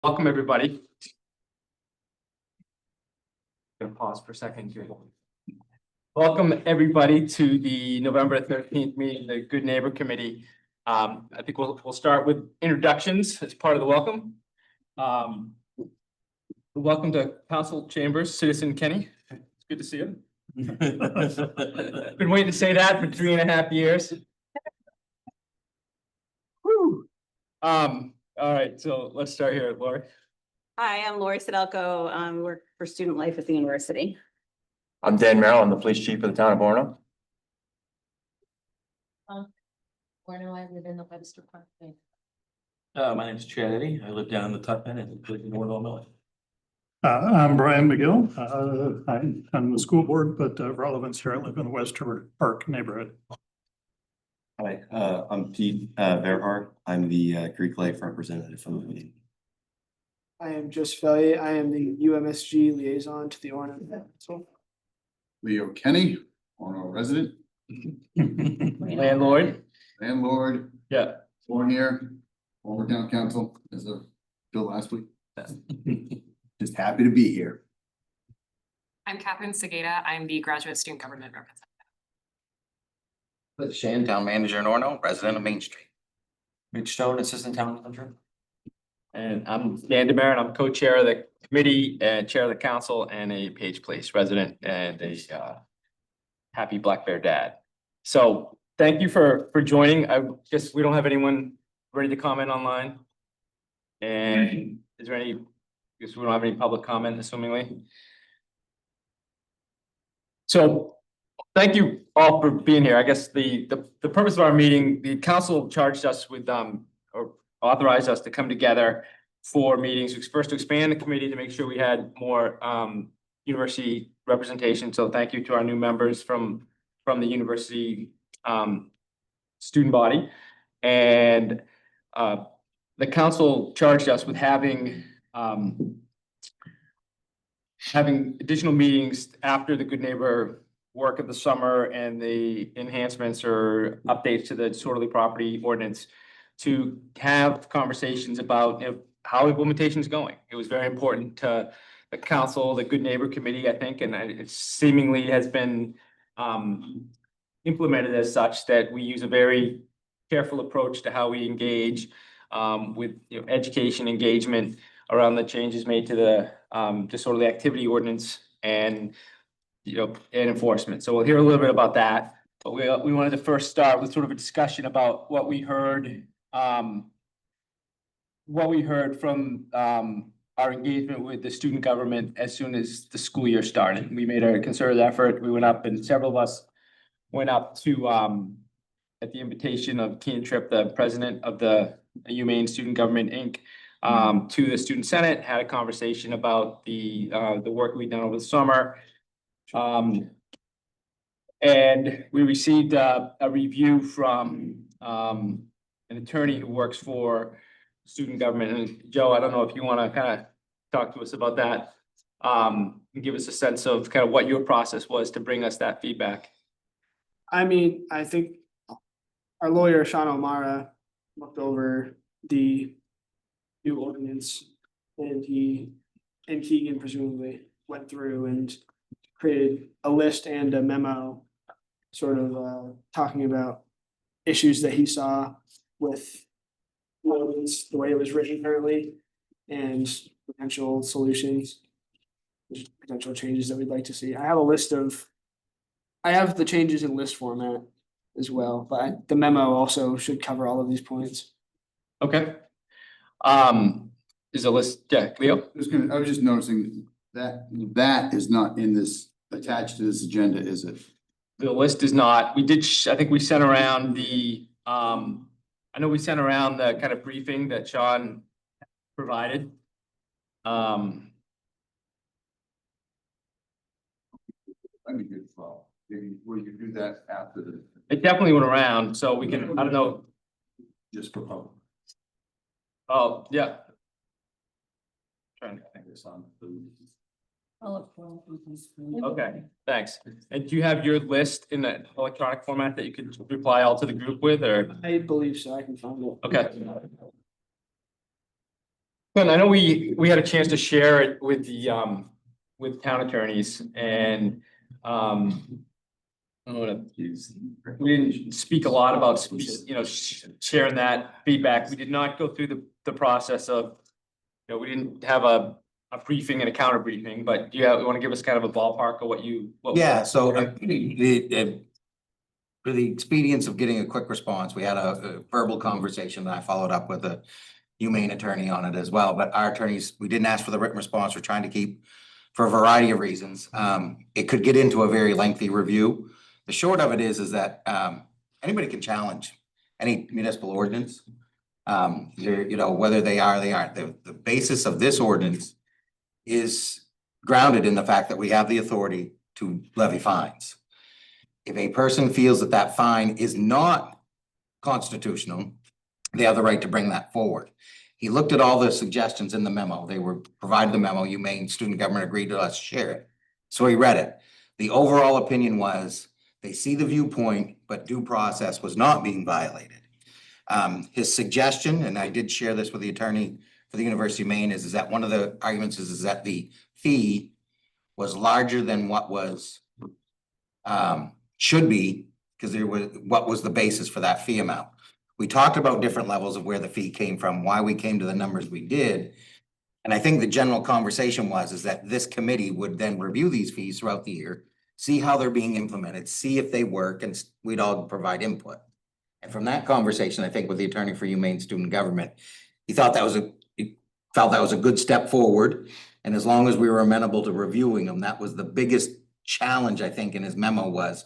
Welcome, everybody. Gonna pause for a second here. Welcome, everybody, to the November 13th meeting, the Good Neighbor Committee. I think we'll start with introductions as part of the welcome. Welcome to Council Chambers, Citizen Kenny. It's good to see you. Been waiting to say that for 3.5 years. Woo. All right, so let's start here, Lori. Hi, I'm Lori Sidelko. I work for student life at the university. I'm Dan Merrill. I'm the police chief of the town of Orono. Orono, I live in the Webster Park. My name is Chad Eddy. I live down in the Tutman and live in North Illinois. I'm Brian McGill. I'm on the school board, but relevance here, I live in the Webster Park neighborhood. Hi, I'm Pete Verhar. I'm the Greek life representative from the meeting. I am Joseph Elliott. I am the UMSG liaison to the Orono Council. Leo Kenny, Orono resident, Landlord. landlord, Yeah. born here, former town council as of till last week. Just happy to be here. I'm Catherine Segata. I'm the graduate student government representative. Liz Shane, town manager in Orono, resident of Main Street. Mitch Stone, assistant town manager. And I'm Dan DeMarin. I'm co-chair of the committee and chair of the council and a Page Place resident and a happy Black Bear dad. So thank you for joining. I guess we don't have anyone ready to comment online. And is there any, I guess we don't have any public comment, assumingly. So thank you all for being here. I guess the purpose of our meeting, the council charged us with or authorized us to come together for meetings, first to expand the committee to make sure we had more university representation. So thank you to our new members from the university student body. And the council charged us with having additional meetings after the Good Neighbor work of the summer and the enhancements or updates to the disorderly property ordinance to have conversations about how implementation is going. It was very important to the council, the Good Neighbor Committee, I think, and it seemingly has been implemented as such that we use a very careful approach to how we engage with education engagement around the changes made to the disorderly activity ordinance and and enforcement. So we'll hear a little bit about that, but we wanted to first start with sort of a discussion about what we heard from our engagement with the student government as soon as the school year started. We made a concerted effort. We went up and several of us went up to at the invitation of Keenan Tripp, the president of the Humane Student Government, Inc., to the Student Senate, had a conversation about the work we've done over the summer. And we received a review from an attorney who works for student government. And Joe, I don't know if you want to kind of talk to us about that and give us a sense of kind of what your process was to bring us that feedback. I mean, I think our lawyer, Sean O'Mara, looked over the new ordinance and he and Keegan presumably went through and created a list and a memo sort of talking about issues that he saw with the way it was written currently and potential solutions, potential changes that we'd like to see. I have the changes in list format as well, but the memo also should cover all of these points. Okay. Is a list, yeah, Leo? I was just noticing that is not in this, attached to this agenda, is it? The list is not, we did, I think we sent around the, I know we sent around the kind of briefing that Sean provided. I mean, good thought. Maybe we could do that after the, It definitely went around, so we can, I don't know. just for public. Oh, yeah. Trying to think This on. Okay, thanks. And do you have your list in the electronic format that you could reply all to the group with, or? I believe so. I can find it. Okay. And I know we had a chance to share it with the, with town attorneys and, I don't wanna use, we didn't speak a lot about, sharing that feedback. We did not go through the process of, we didn't have a briefing and a counter briefing, but you want to give us kind of a ballpark of what you? Yeah, so for the expedience of getting a quick response, we had a verbal conversation that I followed up with a humane attorney on it as well, but our attorneys, we didn't ask for the written response. We're trying to keep for a variety of reasons. It could get into a very lengthy review. The short of it is that anybody can challenge any municipal ordinance. Whether they are, they aren't. The basis of this ordinance is grounded in the fact that we have the authority to levy fines. If a person feels that that fine is not constitutional, they have the right to bring that forward. He looked at all the suggestions in the memo. They were provided the memo. Humane Student Government agreed to us share it. So he read it. The overall opinion was they see the viewpoint, but due process was not being violated. His suggestion, and I did share this with the attorney for the University of Maine, is that one of the arguments is that the fee was larger than what was should be, because what was the basis for that fee amount. We talked about different levels of where the fee came from, why we came to the numbers we did. And I think the general conversation is that this committee would then review these fees throughout the year, see how they're being implemented, see if they work, and we'd all provide input. And from that conversation, I think with the attorney for Humane Student Government, he felt that was a good step forward. And as long as we were amenable to reviewing them, that was the biggest challenge, I think, in his memo was,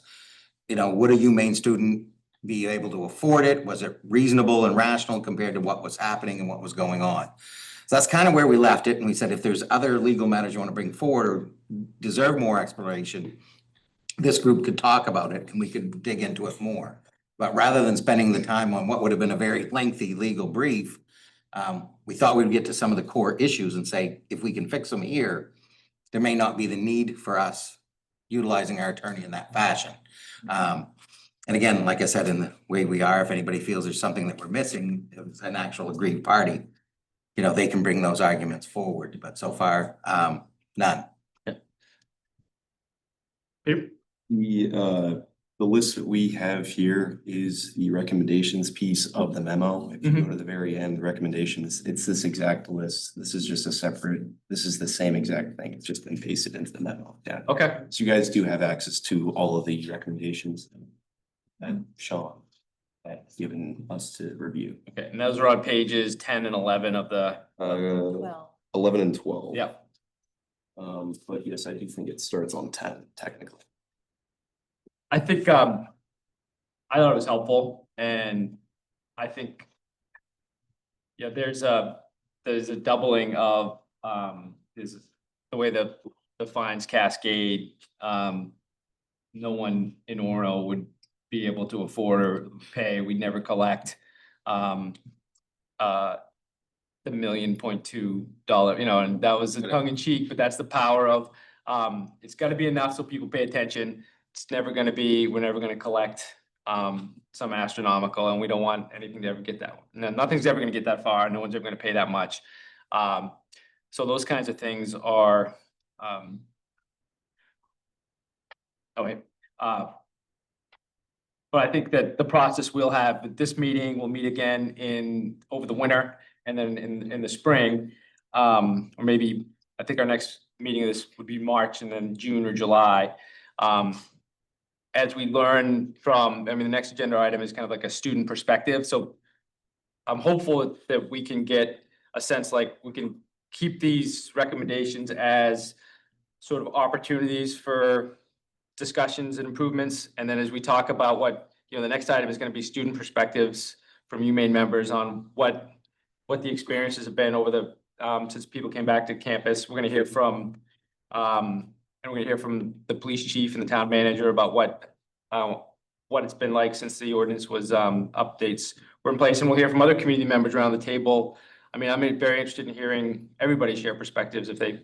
would a humane student be able to afford it? Was it reasonable and rational compared to what was happening and what was going on? So that's kind of where we left it. And we said, if there's other legal matters you want to bring forward or deserve more exploration, this group could talk about it and we could dig into it more. But rather than spending the time on what would have been a very lengthy legal brief, we thought we'd get to some of the core issues and say, if we can fix them here, there may not be the need for us utilizing our attorney in that fashion. And again, like I said, in the way we are, if anybody feels there's something that we're missing, if it's an actual aggrieved party, they can bring those arguments forward, but so far, none. The list that we have here is the recommendations piece of the memo. If you go to the very end, the recommendations, it's this exact list. This is just this is the same exact thing. It's just been pasted into the memo. Yeah. Okay. So you guys do have access to all of the recommendations that Sean has given us to review. Okay, and those are on pages 10 and 11 of the. 11 and 12. Yeah. But yes, I do think it starts on 10 technically. I think, I thought it was helpful, and I think, there's a doubling of, is the way the fines cascade. No one in Orono would be able to afford or pay. We'd never collect, the $1.2 million, and that was a tongue in cheek, but that's the power of, it's gotta be enough so people pay attention. It's never gonna be, we're never gonna collect some astronomical, and we don't want anything to ever get that. No, nothing's ever gonna get that far. No one's ever gonna pay that much. So those kinds of things are, but I think that the process we'll have with this meeting, we'll meet again over the winter and then in the spring. Or maybe, I think our next meeting of this would be March and then June or July. As we learn from, the next agenda item is kind of like a student perspective. So I'm hopeful that we can get a sense, like we can keep these recommendations as sort of opportunities for discussions and improvements. And then as we talk about what, the next item is going to be student perspectives from Humane members on what the experiences have been over the, since people came back to campus. We're going to hear from, and we're gonna hear from the police chief and the town manager about what it's been like since the ordinance was, updates were in place. And we'll hear from other community members around the table. I'm very interested in hearing everybody share perspectives if they've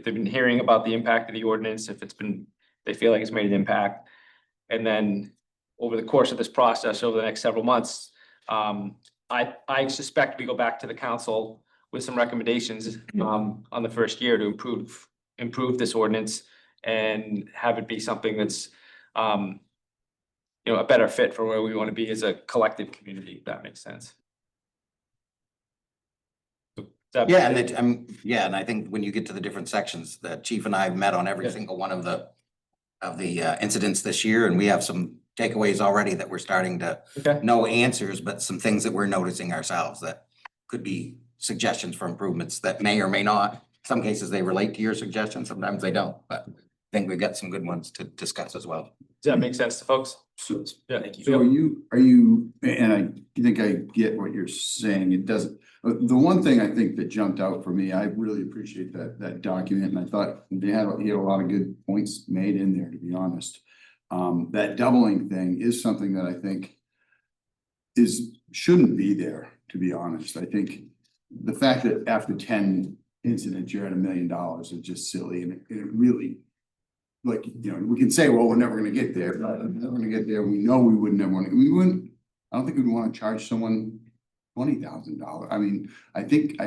been hearing about the impact of the ordinance, if they feel like it's made an impact. And then over the course of this process, over the next several months, I suspect we go back to the council with some recommendations on the first year to improve this ordinance and have it be something that's a better fit for where we want to be as a collective community, if that makes sense. Yeah, and yeah, and I think when you get to the different sections, the chief and I have met on every Yeah. single one of the incidents this year, and we have some takeaways already that we're starting to Okay. know answers, but some things that we're noticing ourselves that could be suggestions for improvements that may or may not. Some cases they relate to your suggestions, sometimes they don't, but I think we've got some good ones to discuss as well. Does that make sense to folks? So, Yeah. so are you, and I think I get what you're saying, it doesn't, the one thing I think that jumped out for me, I really appreciate that document, and I thought he had a lot of good points made in there, to be honest. That doubling thing is something that I think shouldn't be there, to be honest. I think the fact that after 10 incidents, you're at $1 million is just silly, and it really, like, we can say, well, we're never gonna get there, but we're never gonna get there. We know we would never want to, I don't think we'd want to charge someone $20,000. I mean, I think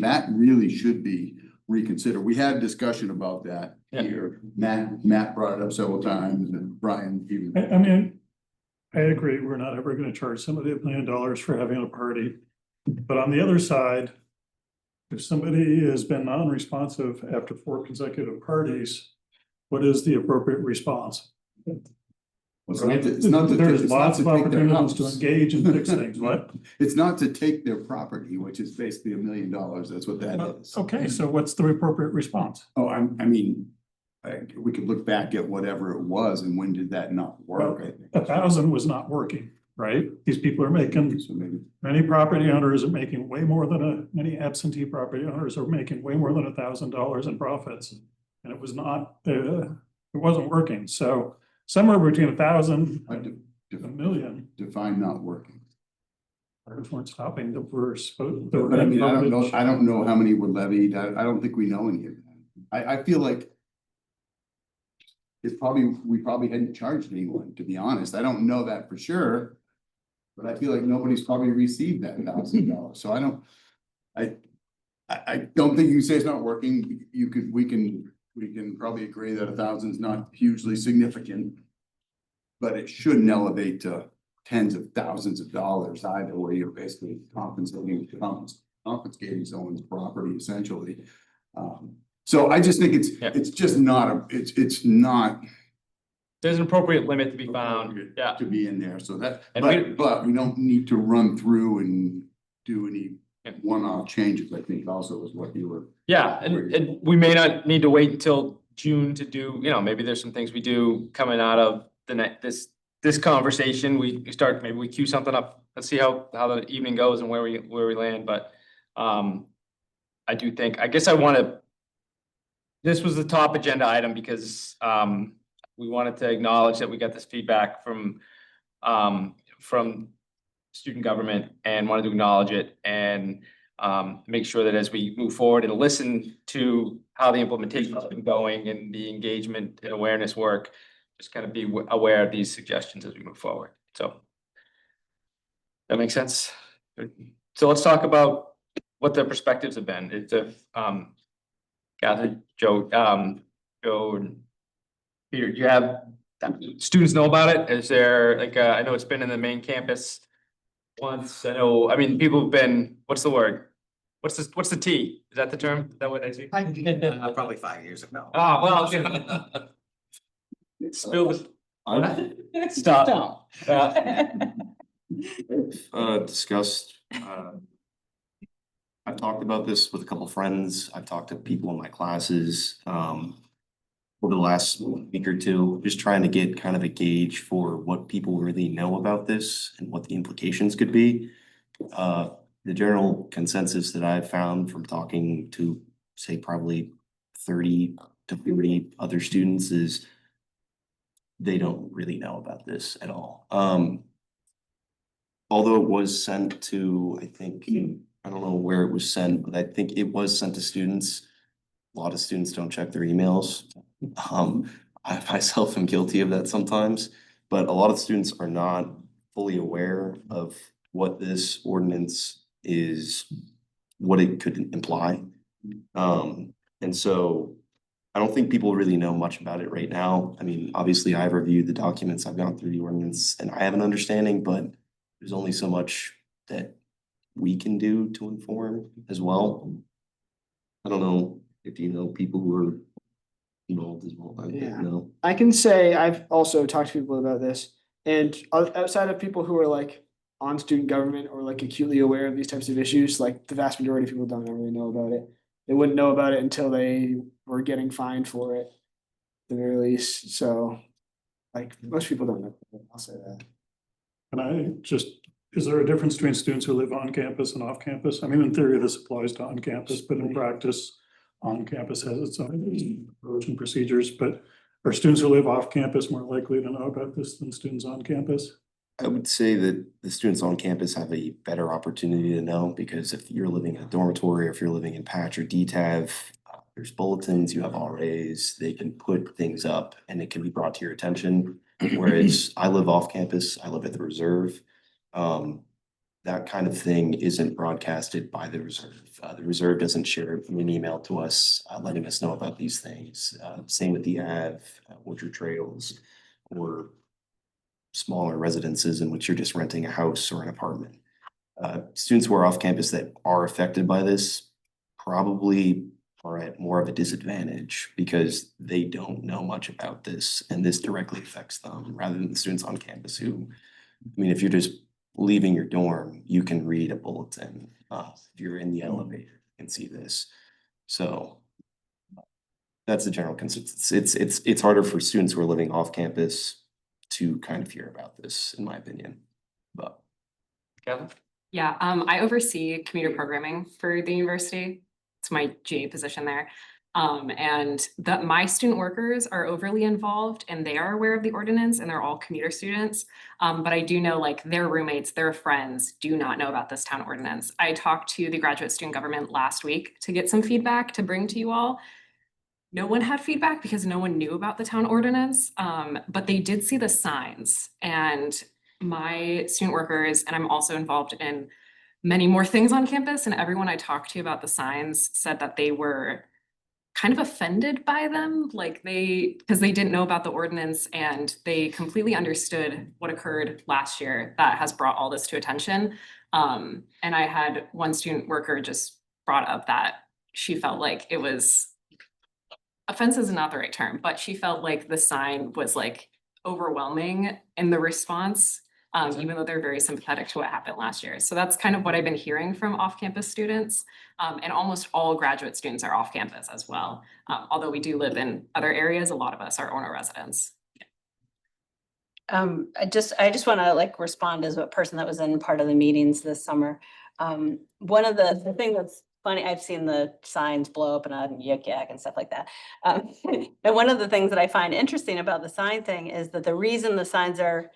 that really should be reconsidered. We had discussion about that here. Matt brought it up several times, and Brian even. I mean, I agree, we're not ever gonna charge somebody $1 million for having a party. But on the other side, if somebody has been non-responsive after 4 consecutive parties, what is the appropriate response? There's There's lots of opportunities to engage and fix things, what? It's not to take their property, which is basically $1 million. That's what that is. Okay, so what's the appropriate response? Oh, I mean, we could look back at whatever it was and when did that not work? I think. 1,000 was not working, right? These people are making, So maybe. many property owners are making way more than many absentee property owners are making way more than $1,000 in profits. And it was not, it wasn't working. So somewhere between 1,000 and $1 million. Define not working. Ours weren't stopping that were supposed. But I mean, I don't know how many were levied. I don't think we know any of that. I feel like we probably hadn't charged anyone, to be honest. I don't know that for sure. But I feel like nobody's probably received that $1,000. So I don't think you can say it's not working. We can probably agree that 1,000 is not hugely significant. But it shouldn't elevate to tens of thousands of dollars either, where you're basically confiscating someone's property essentially. So I just think it's just not it's not. There's an appropriate limit to be found, yeah. To be in there, so that, And but we don't need to run through and do any one-off changes, I think also is what you were. Yeah, and we may not need to wait until June to do, maybe there's some things we do coming out of this conversation. We start, maybe we queue something up. Let's see how the evening goes and where we land, but I do think, I guess this was the top agenda item because we wanted to acknowledge that we got this feedback from student government and wanted to acknowledge it and make sure that as we move forward and listen to how the implementation has been going and the engagement and awareness work, just kind of be aware of these suggestions as we move forward. So that makes sense. So let's talk about what the perspectives have been. It's Catherine, Joe, and Peter, do you have students know about it? Is there I know it's been in the main campus once. People have been, what's the word? What's the T? Is that the term? Is that what I see? Probably 5 years ago. Ah, well. Spill the. Stop. Discussed, I've talked about this with a couple friends. I've talked to people in my classes, over the last week or two, just trying to get kind of a gauge for what people really know about this and what the implications could be. The general consensus that I've found from talking to, say, probably 30 to 40 other students is they don't really know about this at all. Although it was sent to, I think, I don't know where it was sent, but I think it was sent to students. A lot of students don't check their emails. I myself am guilty of that sometimes, but a lot of students are not fully aware of what this ordinance is what it could imply. And so I don't think people really know much about it right now. I mean, obviously I've reviewed the documents, I've gone through the ordinance and I have an understanding, but there's only so much that we can do to inform as well. I don't know if you know people who are involved as well. I Yeah. don't know. I can say I've also talked to people about this, and outside of people who are like on student government or like acutely aware of these types of issues, like the vast majority of people don't really know about it. They wouldn't know about it until they were getting fined for it, at the very least. So, like most people don't know. I'll say that. And is there a difference between students who live on campus and off campus? I mean, in theory, this applies to on campus, but in practice, on campus has its own approach and procedures, but are students who live off campus more likely to know about this than students on campus? I would say that the students on campus have a better opportunity to know because if you're living in a dormitory or if you're living in Patch or DTAV, there's bulletins, you have RAs, they can put things up and it can be brought to your attention. Whereas I live off campus, I live at the reserve. That kind of thing isn't broadcasted by the reserve. The reserve doesn't share an email to us letting us know about these things. Same with the AV, Orchard Trails, or smaller residences in which you're just renting a house or an apartment. Students who are off campus that are affected by this probably are at more of a disadvantage because they don't know much about this and this directly affects them rather than the students on campus who, I mean, if you're just leaving your dorm, you can read a bulletin. If you're in the elevator and see this. So that's the general consensus. It's harder for students who are living off campus to kind of hear about this, in my opinion. But Kevin? Yeah, I oversee commuter programming for the university. It's my GA position there. And my student workers are overly involved and they are aware of the ordinance and they're all commuter students. But I do know like their roommates, their friends do not know about this town ordinance. I talked to the graduate student government last week to get some feedback to bring to you all. No one had feedback because no one knew about the town ordinance, but they did see the signs and my student workers, and I'm also involved in many more things on campus, and everyone I talked to about the signs said that they were kind of offended by them, like because they didn't know about the ordinance and they completely understood what occurred last year that has brought all this to attention. And I had one student worker just brought up that she felt like it was, offense is not the right term, but she felt like the sign was like overwhelming in the response. Even though they're very sympathetic to what happened last year. So that's kind of what I've been hearing from off-campus students. And almost all graduate students are off campus as well. Although we do live in other areas, a lot of us are Orono residents. I just want to like respond as a person that was in part of the meetings this summer. One of the thing that's funny, I've seen the signs blow up and on Yik Yak and stuff like that. And one of the things that I find interesting about the sign thing is that the reason the signs are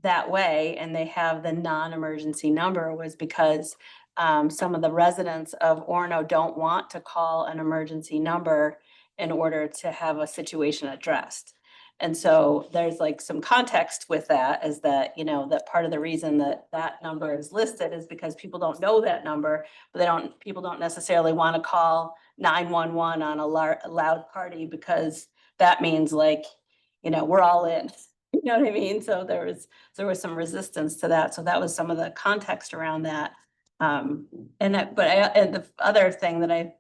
that way and they have the non-emergency number was because some of the residents of Orono don't want to call an emergency number in order to have a situation addressed. And so there's like some context with that is that, you know, that part of the reason that that number is listed is because people don't know that number, but people don't necessarily want to call 911 on a loud party because that means like, you know, we're all in. You know what I mean? So there was some resistance to that. So that was some of the context around that. And the other thing that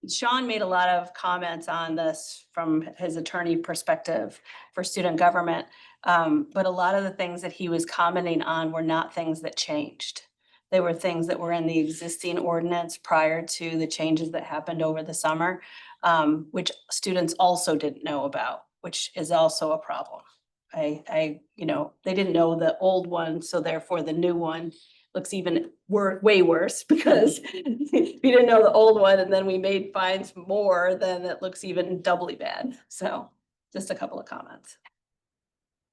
Sean made a lot of comments on this from his attorney perspective for student government. But a lot of the things that he was commenting on were not things that changed. They were things that were in the existing ordinance prior to the changes that happened over the summer, which students also didn't know about, which is also a problem. You know, they didn't know the old one, so therefore the new one looks even way worse because we didn't know the old one and then we made fines more, then it looks even doubly bad. So just a couple of comments.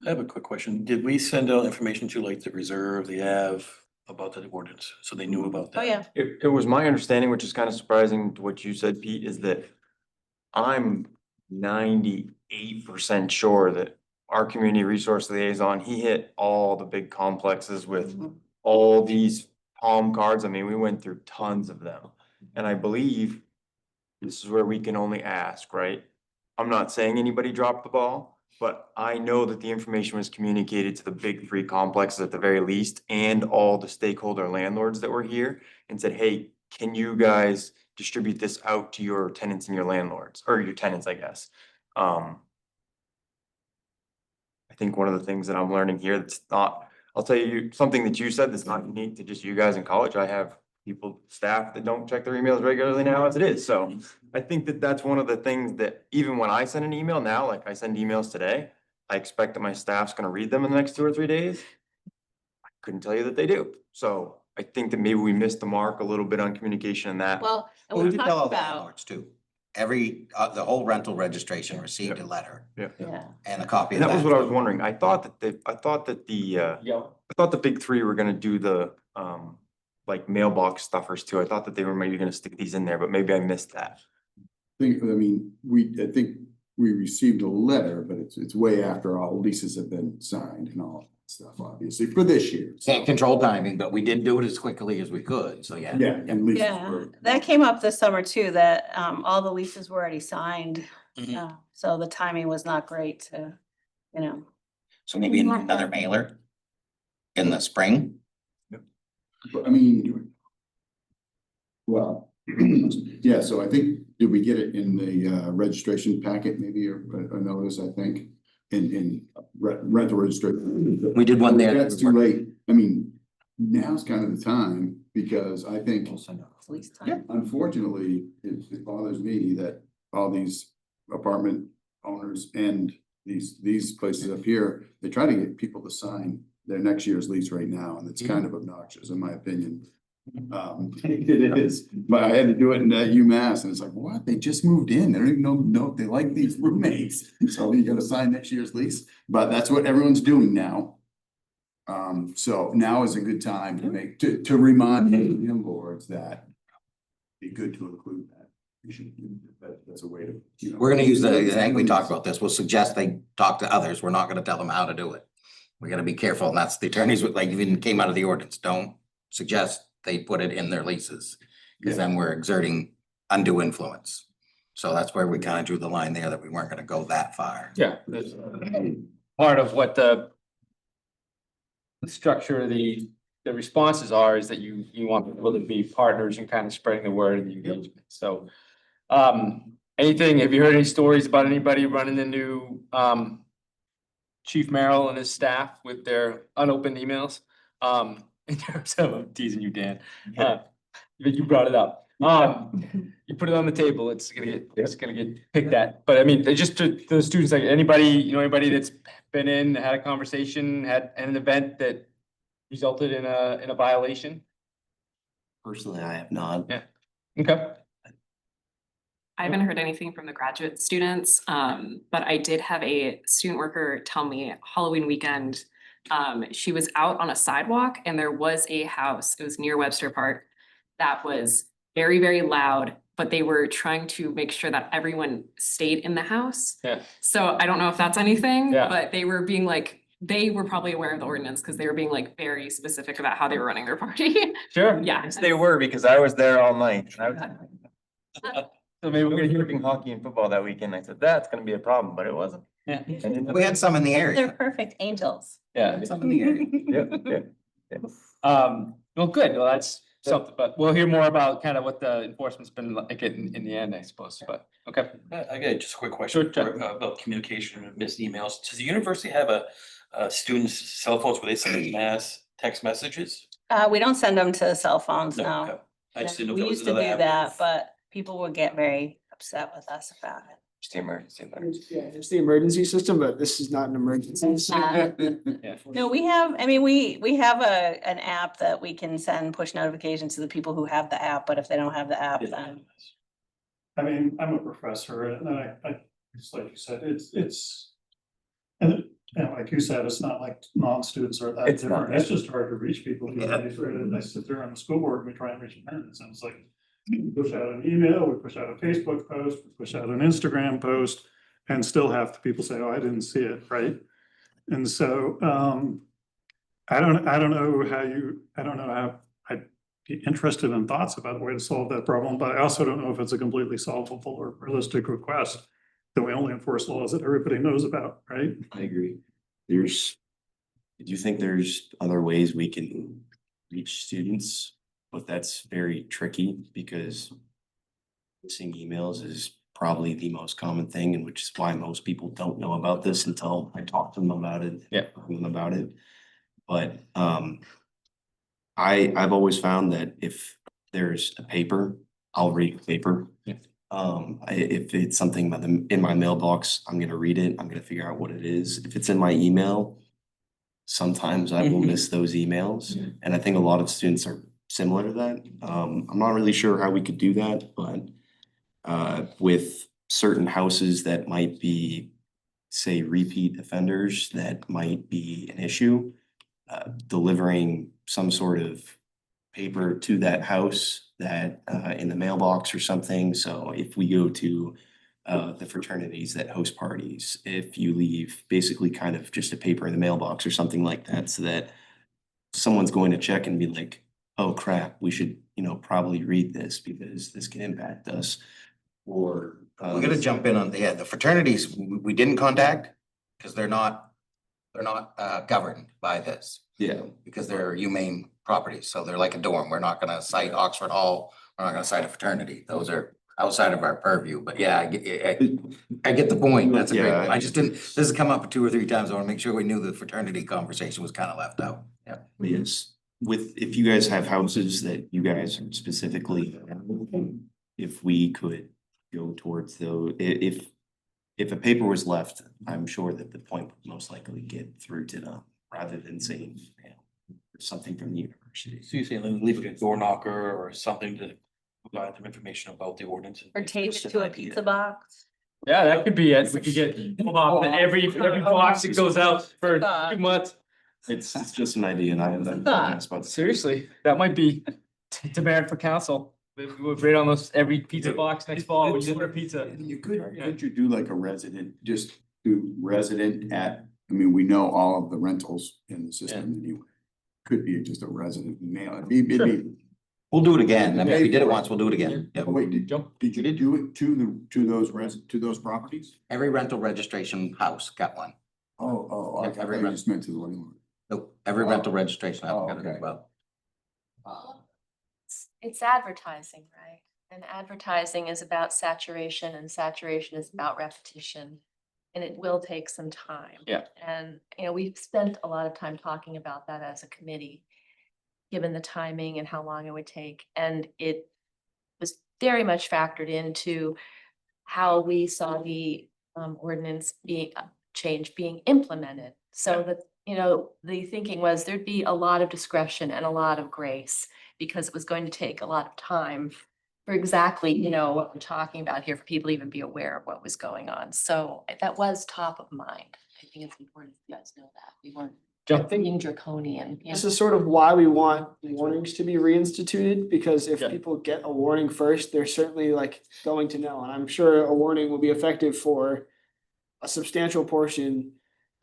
I have a quick question. Did we send out information to like the reserve, the AV about the ordinance? So they knew about that? Oh, yeah. It was my understanding, which is kind of surprising to what you said, Pete, is that I'm 98% sure that our community resource liaison, he hit all the big complexes with all these palm cards. I mean, we went through tons of them. And I believe this is where we can only ask, right? I'm not saying anybody dropped the ball, but I know that the information was communicated to the big three complexes at the very least and all the stakeholder landlords that were here and said, hey, can you guys distribute this out to your tenants and your landlords, or your tenants, I guess? I think one of the things that I'm learning here that's not, I'll tell you, something that you said that's not unique to just you guys in college. I have people, staff that don't check their emails regularly now as it is. So I think that that's one of the things that even when I send an email now, like I send emails today, I expect that my staff's gonna read them in the next 2 or 3 days. I couldn't tell you that they do. So I think that maybe we missed the mark a little bit on communication in that. Well, and Well, we we did tell talked all the about, landlords too. Every, the whole rental registration received a letter yeah, and a copy And of that was that. what I was wondering. I thought that the big three were gonna do the, like mailbox stuffers too. I thought that they were maybe gonna stick these in there, but maybe I missed that. I think we received a letter, but it's way after all leases have been signed and all that stuff, obviously, for this year. Can't control timing, but we did do it as quickly as we could, so yeah. Yeah, and leases yeah, were. that came up this summer too, that all the leases were already signed. Mhm. So the timing was not great to, you know. So maybe another mailer in the spring. But I mean, well, yeah, so I think, did we get it in the registration packet maybe, or a notice, I think, in rental registration? We did one there. That's too late. I mean, now's kind of the time, because I think, It's lease time. unfortunately, it bothers me that all these apartment owners and these places up here, they try to get people to sign their next year's lease right now, and it's kind of obnoxious, in my opinion. It is, but I had to do it in UMass, and it's like, what? They just moved in. They don't even know if they like these roommates. So you gotta sign next year's lease, but that's what everyone's doing now. So now is a good time to remind landlords that be good to include that. You should, that's a way to, you know. We're gonna use I think we talked about this. We'll suggest they talk to others. We're not gonna tell them how to do it. We gotta be careful, and that's the attorneys, like even came out of the ordinance. Don't suggest they put it in their leases, because then we're exerting undue influence. So that's where we kind of drew the line there, that we weren't gonna go that far. Yeah, that's part of what the structure of the responses are, is that you want people to be partners and kind of spreading the word and the engagement. So, have you heard any stories about anybody running into, Chief Merrill and his staff with their unopened emails? In terms of, I'm teasing you, Dan, but you brought it up. You put it on the table, it's gonna get picked at. But I mean, just to the students, like anybody that's been had a conversation, had an event that resulted in a violation? Personally, I have not. Yeah. Okay. I haven't heard anything from the graduate students, but I did have a student worker tell me Halloween weekend, she was out on a sidewalk and there was a house, it was near Webster Park, that was very, very loud, but they were trying to make sure that everyone stayed in the house. Yeah. So I don't know if that's anything, Yeah. but they were being like, they were probably aware of the ordinance because they were being like very specific about how they were running their party. Sure. Yeah. Yes, they were, because I was there all night. So maybe we're gonna hear hockey and football that weekend. I said, that's gonna be a problem, but it wasn't. Yeah. We had some in the They're area. perfect angels. Yeah. Some in the area. Well, good. Well, that's something, but we'll hear more about kind of what the enforcement's been like in the end, I suppose, but, okay. I got just a quick question Sure, Chuck. about communication and missed emails. Does the university have a students' cell phones where they send mass text messages? We don't send them to cell phones, Okay. no. I just didn't know if We that was used to do another avenue. that, but people would get very upset with us about it. Just the emergency alert. Yeah, it's the emergency system, but this is not an emergency. No, we have, I mean, we have an app that we can send push notifications to the people who have the app, but if they don't have the app, then. I mean, I'm a professor, and I, it's like you said, it's. And like you said, it's not like non-students are that It's not. different, it's just hard to reach people. I sit there on the school board, and we try and reach parents, and it's like, we push out an email, we push out a Facebook post, we push out an Instagram post, and still half the people say, oh, I didn't see it, right? And so, I don't know how be interested in thoughts about a way to solve that problem, but I also don't know if it's a completely solvable or realistic request that we only enforce laws that everybody knows about, right? I agree. Do you think there's other ways we can reach students? But that's very tricky because missing emails is probably the most common thing, and which is why most people don't know about this until I talk to them about it. Yeah. About it. But I've always found that if there's a paper, I'll read the paper. Yeah. If it's something about them in my mailbox, I'm gonna read it. I'm gonna figure out what it is. If it's in my email, sometimes I will miss those emails, and I think a lot of students are similar to that. I'm not really sure how we could do that, but with certain houses that might be, say, repeat offenders, that might be an issue. Delivering some sort of paper to that house that in the mailbox or something. So if we go to the fraternities that host parties, if you leave basically kind of just a paper in the mailbox or something like that, so that someone's going to check and be like, oh crap, we should, probably read this because this can impact us. Or We gotta jump in on, the fraternities, we didn't contact, because they're not governed by this, yeah, because they're humane properties, so they're like a dorm. We're not gonna cite Oxford Hall, we're not gonna cite a fraternity. Those are outside of our purview, but yeah, I get the point. That's a great, Yeah. I just didn't, this has come up 2 or 3 times. I wanna make sure we knew the fraternity conversation was kind of left out. Yeah. yes. If you guys have houses that you guys are specifically, if we could go towards those, if a paper was left, I'm sure that the point would most likely get through to them rather than saying, something from the university. So you say leave a door knocker or something to provide them information about the ordinance. Or tape it to a pizza box. Yeah, that could be it. We could get every box that goes out for 2 months. It's just an idea, and I'm about Seriously, that might be demand for council. We'll rate on those every pizza box next fall. We order pizza. Could you do like a resident, just do resident at, I mean, we know all of the rentals in the system anyway. Could be just a resident mail, it'd be, We'll do it again. I mean, if we did it once, we'll do it again. Yep. oh, wait, did you do it to those properties? Every rental registration house got one. I Yeah, thought every you rent- just meant to the landlord. Nope, every rental registration house got it okay. as well. It's advertising, right? And advertising is about saturation and saturation is about repetition. And it will take some time. Yeah. And, we've spent a lot of time talking about that as a committee, given the timing and how long it would take. And it was very much factored into how we saw the ordinance being change being implemented. So that, the thinking was there'd be a lot of discretion and a lot of grace because it was going to take a lot of time for exactly, what we're talking about here, for people to even be aware of what was going on. So that was top of mind. I think it's important you guys know that. We weren't being draconian. This is sort of why we want warnings to be reinstituted, because if people get a warning first, they're certainly going to know. And I'm sure a warning will be effective for a substantial portion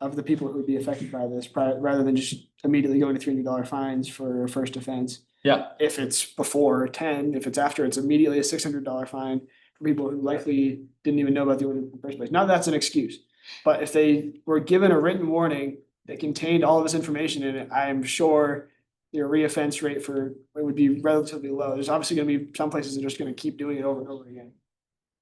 of the people who would be affected by this, rather than just immediately going to $300 fines for a first offense. Yeah. If it's before 10, if it's after, it's immediately a $600 fine for people who likely didn't even know about the ordinance in the first place. Not that that's an excuse, but if they were given a written warning that contained all of this information in it, I'm sure their reoffense rate it would be relatively low. There's obviously gonna be some places that are just gonna keep doing it over and over again.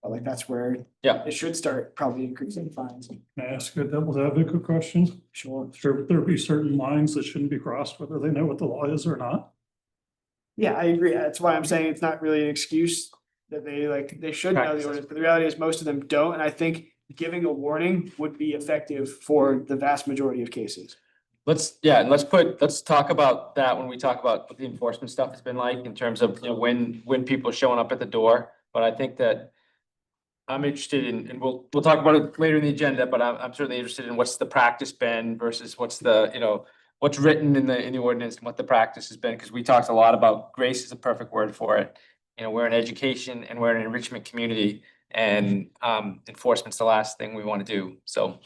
But that's where it should start probably increasing fines. May I ask a devil's advocate question? Sure. Should there be certain lines that shouldn't be crossed, whether they know what the law is or not? Yeah, I agree. That's why I'm saying it's not really an excuse that they should know the ordinance, but the reality is most of them don't. And I think giving a warning would be effective for the vast majority of cases. Let's talk about that when we talk about what the enforcement stuff has been like in terms of, when people are showing up at the door. But I think that I'm interested in, and we'll talk about it later in the agenda, but I'm certainly interested in what's the practice been versus what's the, what's written in the ordinance and what the practice has been, because we talked a lot about grace is a perfect word for it. We're in education and we're in an enrichment community, and enforcement's the last thing we want to do. So.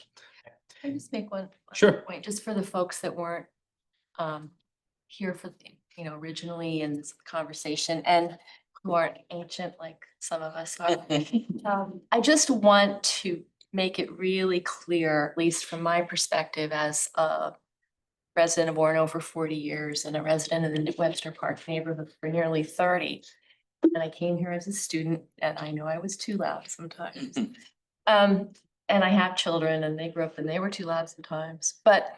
Can I just make one Sure. point, just for the folks that weren't here for you know, originally in this conversation and who aren't ancient like some of us are. I just want to make it really clear, at least from my perspective as a resident of Orono for 40 years and a resident of the Webster Park neighborhood for nearly 30. And I came here as a student and I know I was too loud sometimes. And I have children and they grew up and they were too loud sometimes, but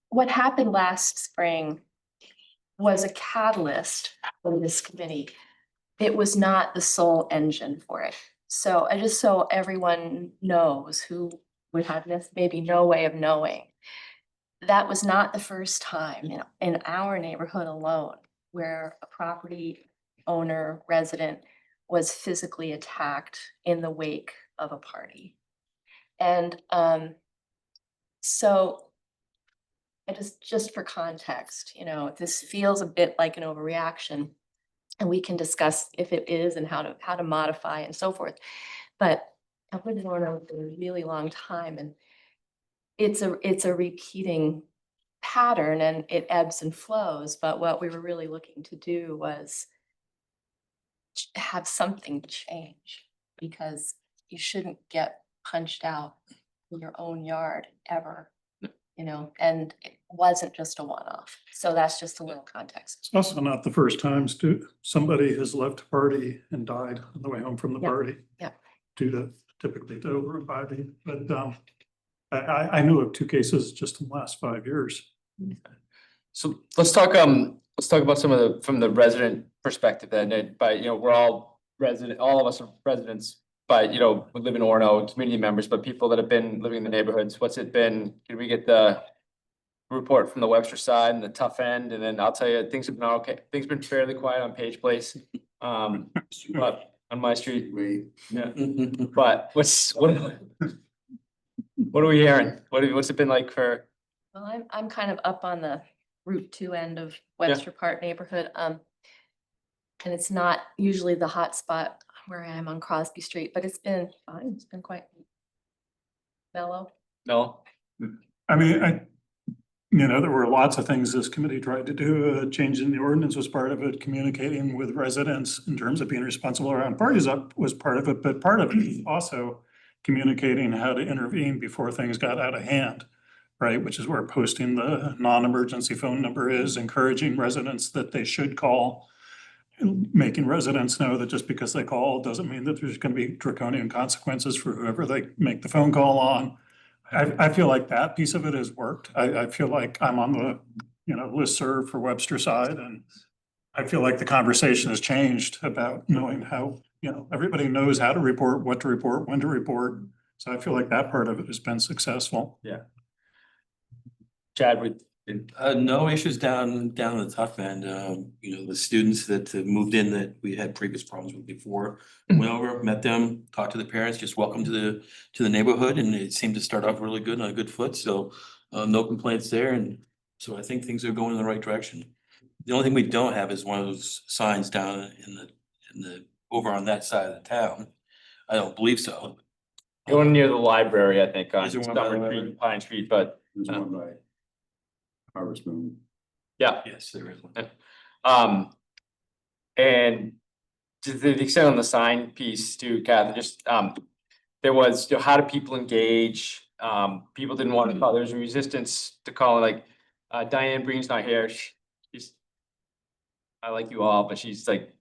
what happened last spring was a catalyst for this committee. It was not the sole engine for it. So I just so everyone knows who would have this maybe no way of knowing. That was not the first time in our neighborhood alone where a property owner resident was physically attacked in the wake of a party. And so I just for context, you know, this feels a bit like an overreaction. And we can discuss if it is and how to modify and so forth. But I've lived in Orono for a really long time and it's a repeating pattern and it ebbs and flows. But what we were really looking to do was have something change because you shouldn't get punched out in your own yard ever, you know, and it wasn't just a one-off. So that's just a little context. It's also not the first time somebody has left a party and died on the way home from the Yeah. party. Yeah. Due to typically to over-imbibing, but I knew of 2 cases just in the last 5 years. So let's talk about some of from the resident perspective then, but you know, we're all all of us are residents, but you know, we live in Orono, community members, but people that have been living in the neighborhoods, what's it been? Did we get the report from the Webster side and the tough end? And then I'll tell you, things have been okay. Things have been fairly quiet on Page Place. But on my street, Wait, yeah. But what are we hearing? What's it been like for? Well, I'm kind of up on the Route 2 end of Webster Park neighborhood. And it's not usually the hot spot where I am on Crosby Street, but it's been fine. It's been quite mellow. No. I mean, there were lots of things this committee tried to do. Changing the ordinance was part of it. Communicating with residents in terms of being responsible around parties was part of it, but part of it was also communicating how to intervene before things got out of hand, right? Which is where posting the non-emergency phone number is, encouraging residents that they should call, and making residents know that just because they call doesn't mean that there's going to be draconian consequences for whoever they make the phone call on. I feel like that piece of it has worked. I feel like I'm on the, listserv for Webster side, and I feel like the conversation has changed about knowing how, everybody knows how to report, what to report, when to report. So I feel like that part of it has been successful. Yeah. Chad, No issues down the tough end. The students that moved in that we had previous problems with before, went over, met them, talked to the parents, just welcome to the neighborhood, and it seemed to start off really good on a good foot. So no complaints there, and so I think things are going in the right direction. The only thing we don't have is one of those signs down in the over on that side of the town. I don't believe so. going near the library, I think, on Is there one by the Summer library? Street, Pine Street, but there's one by Harvest Moon. yeah. Yes, there is one. And to the extent on the sign piece too, Kathy, just, there was, how do people engage? People didn't want to call, there was a resistance to calling, like, Diane Breen's not here. She's, I like you all, but she's like,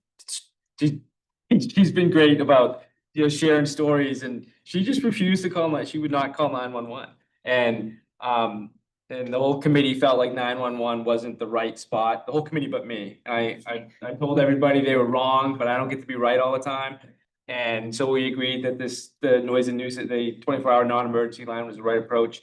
she's been great about, sharing stories, and she just refused to call she would not call 911. And the whole committee felt like 911 wasn't the right spot, the whole committee but me. I told everybody they were wrong, but I don't get to be right all the time. And so we agreed that the noise and nuisance, the 24-hour non-emergency line was the right approach.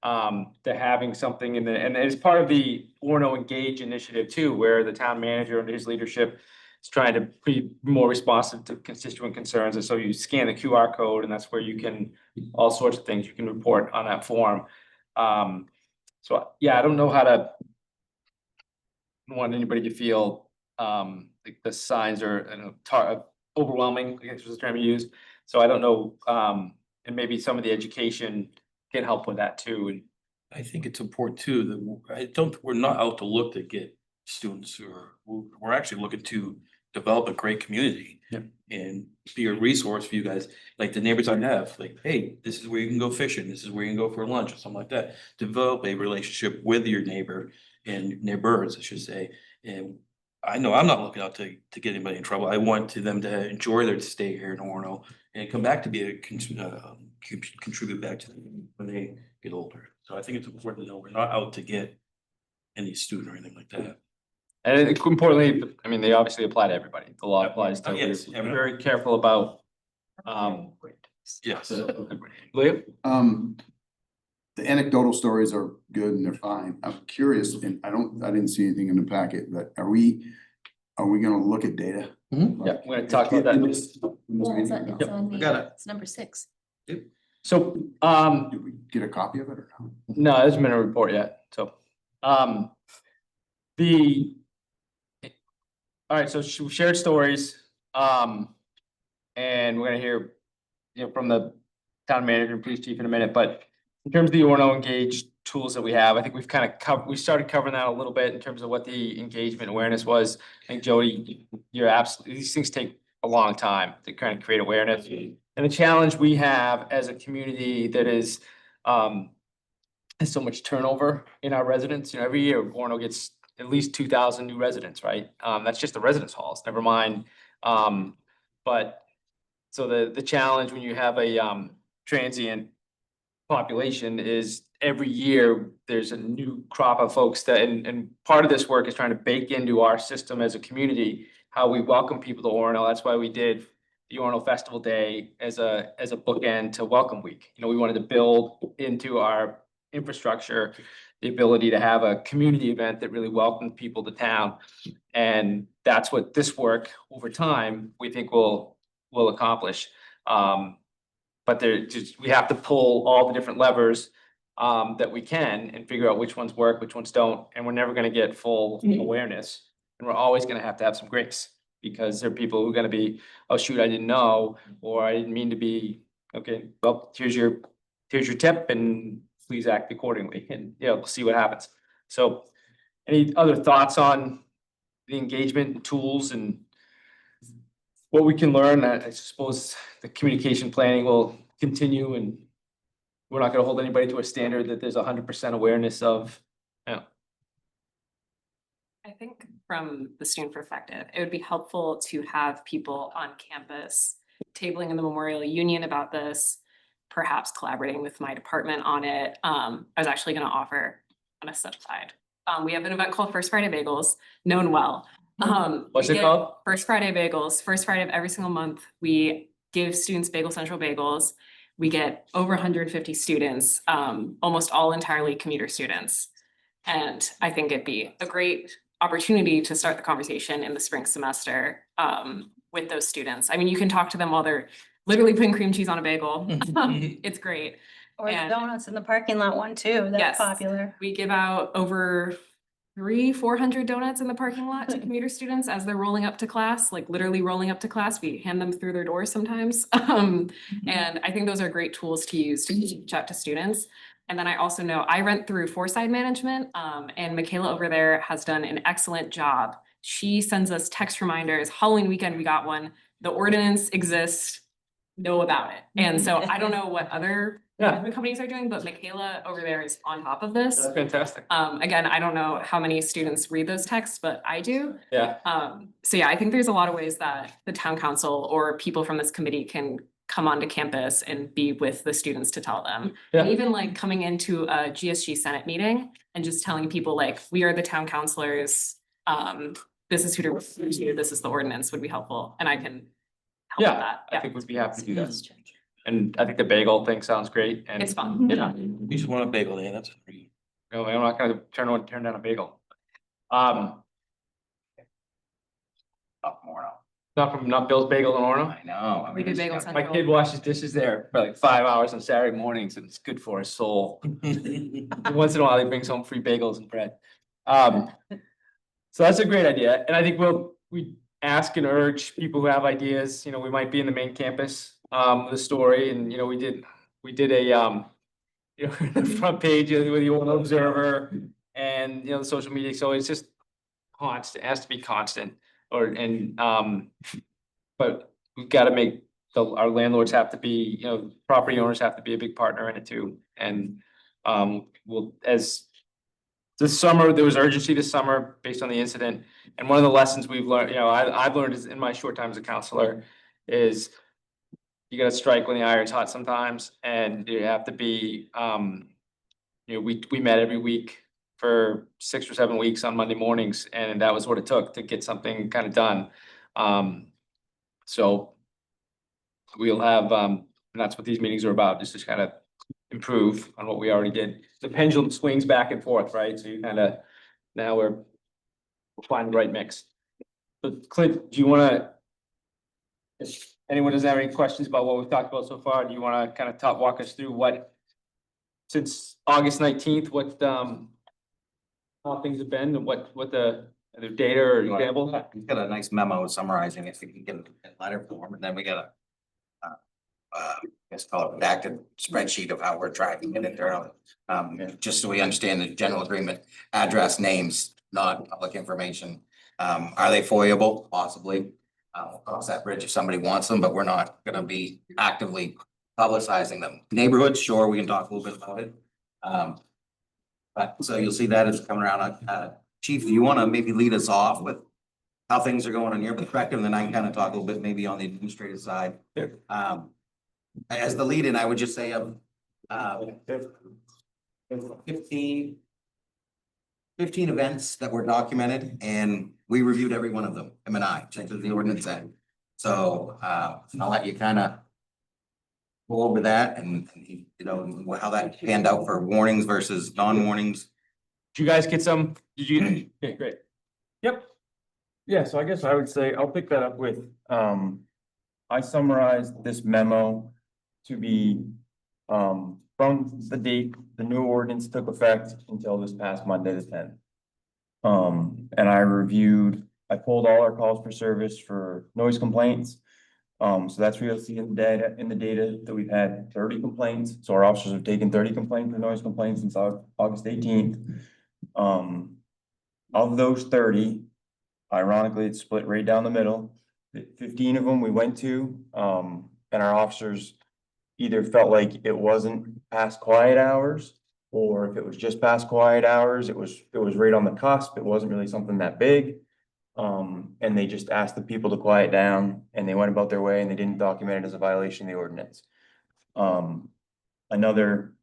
To having something and it's part of the Orono Engage initiative too, where the town manager under his leadership is trying to be more responsive to constituent concerns. And so you scan the QR code, and that's where you can, all sorts of things you can report on that form. So yeah, I don't know how to, want anybody to feel like the signs are overwhelming, I guess was the term you used. So I don't know, and maybe some of the education can help with that too. And I think it's important too, we're not out to look to get students we're actually looking to develop a great community. Yeah. And be a resource for you guys, like the neighbors I have, like, hey, this is where you can go fishing, this is where you can go for lunch or something like that. Develop a relationship with your neighbor and neighbors, I should say. And I know I'm not looking out to get anybody in trouble. I want them to enjoy their stay here in Orono and come back to be contribute back to them when they get older. So I think it's important to know we're not out to get any student or anything like that. And importantly, I mean, they obviously apply to everybody. The law applies to, Yes, we're very careful about, Yes. Leah? The anecdotal stories are good and they're fine. I'm curious, and I didn't see anything in the packet, but are we gonna look at data? Yeah, we're gonna talk about In that. this Yeah, it's on, meeting? it's on got the, it's number 6. So, Did we get a copy of it or no? no, it hasn't been a report yet, so, all right, so shared stories, and we're gonna hear, from the town manager and police chief in a minute, but in terms of the Orono Engage tools that we have, I think we've kind of we started covering that a little bit in terms of what the engagement awareness was. I think Jody, you're absolutely, these things take a long time to kind of create awareness. And the challenge we have as a community that is, has so much turnover in our residents, every year Orono gets at least 2,000 new residents, right? That's just the residence halls, never mind. But so the challenge when you have a transient population is every year there's a new crop of folks that, and part of this work is trying to bake into our system as a community, how we welcome people to Orono. That's why we did the Orono Festival Day as a bookend to Welcome Week. We wanted to build into our infrastructure the ability to have a community event that really welcomed people to town. And that's what this work over time, we think will accomplish. But we have to pull all the different levers that we can and figure out which ones work, which ones don't, and we're never gonna get full awareness. And we're always gonna have to have some grace, because there are people who are gonna be, oh shoot, I didn't know, or I didn't mean to be, okay, well, here's your tip and please act accordingly, and we'll see what happens. So any other thoughts on the engagement tools and what we can learn? I suppose the communication planning will continue, and we're not gonna hold anybody to a standard that there's 100% awareness of. I think from the student perspective, it would be helpful to have people on campus tabling in the Memorial Union about this, perhaps collaborating with my department on it. I was actually gonna offer on a step side. We have an event called First Friday Bagels, known well. What's we it get called? First Friday Bagels. First Friday of every single month, we give students Bagel Central bagels. We get over 150 students, almost all entirely commuter students. And I think it'd be a great opportunity to start the conversation in the spring semester with those students. I mean, you can talk to them while they're literally putting cream cheese on a bagel. It's great. Or the And- donuts in the parking lot one too, Yes. that's popular. We give out over 400 donuts in the parking lot to commuter students as they're rolling up to class, like literally rolling up to class. We hand them through their doors sometimes. And I think those are great tools to use to reach out to students. And then I also know I rent through Foresight Management, and Michaela over there has done an excellent job. She sends us text reminders. Halloween weekend, we got one. The ordinance exists, know about it. And so I don't know what other management companies are doing, but Michaela over there is on top of this. That's fantastic. Again, I don't know how many students read those texts, but I do. Yeah. So yeah, I think there's a lot of ways that the town council or people from this committee can come onto campus and be with the students to tell them. And Yeah. even like coming into a GSG Senate meeting and just telling people like, we are the town councilors. This is who to refer to, this is the ordinance would be helpful, and I can help with Yeah, that. I think we'd be happy to do that. And I think the bagel thing sounds great, and It's fun. yeah, We just want a bagel, yeah, that's for you. no, I'm not gonna turn down a bagel. Not Bill's Bagel in Orono. I know. I We do mean, Bagel it's- My Central. kid washes dishes there for like 5 hours on Saturday mornings, and it's good for his soul. Once in a while, he brings home free bagels and bread. So that's a great idea, and I think we ask and urge people who have ideas, we might be in the main campus, with a story, and, we did a, you know, the front page with the Orono Observer and, you know, the social media. So it's just constant, it has to be constant but we've got to make our landlords have to be, you know, property owners have to be a big partner in it too. And as this summer, there was urgency this summer based on the incident. And one of the lessons we've learned, you know, I've learned is in my short time as a counselor is you gotta strike when the iron's hot sometimes, and you have to be, you know, we met every week for 6 or 7 weeks on Monday mornings, and that was what it took to get something kind of done. So we'll have, and that's what these meetings are about, just to kind of improve on what we already did. The pendulum swings back and forth, right? So you kind of, now we'll find the right mix. But Clint, do you wanna, if anyone doesn't have any questions about what we've talked about so far, do you wanna kind of walk us through what, since August 19th, what, how things have been and what the data or example? We've got a nice memo summarizing it, so you can get it in letter form, and then we got a I guess call it redacted spreadsheet of how we're tracking it internally. Just so we understand the general agreement, address, names, not public information. Are they foiable? Possibly. We'll cross that bridge if somebody wants them, but we're not gonna be actively publicizing them. Neighborhoods, sure, we can talk a little bit about it. But so you'll see that it's coming around. Chief, do you wanna maybe lead us off with how things are going on your perspective, and then I can kind of talk a little bit maybe on the administrative side. As the lead in, I would just say of 15 events that were documented, and we reviewed every one of them, him and I, checked the ordinance in. So I'll let you kind of go over that and you know how that panned out for warnings versus non-warnings. Did you guys get some? Did you? Okay, great. Yep. Yeah, so I guess I would say, I'll pick that up with, I summarized this memo to be, from the date the new ordinance took effect until this past Monday, the 10th. And I pulled all our calls for service for noise complaints. So that's where you'll see in the data that we've had 30 complaints. So our officers have taken 30 complaints for noise complaints since August 18th. Of those 30, ironically, it's split right down the middle. 15 of them we went to, and our officers either felt like it wasn't past quiet hours, or if it was just past quiet hours, it was right on the cusp. It wasn't really something that big. And they just asked the people to quiet down, and they went about their way, and they didn't document it as a violation of the ordinance. Another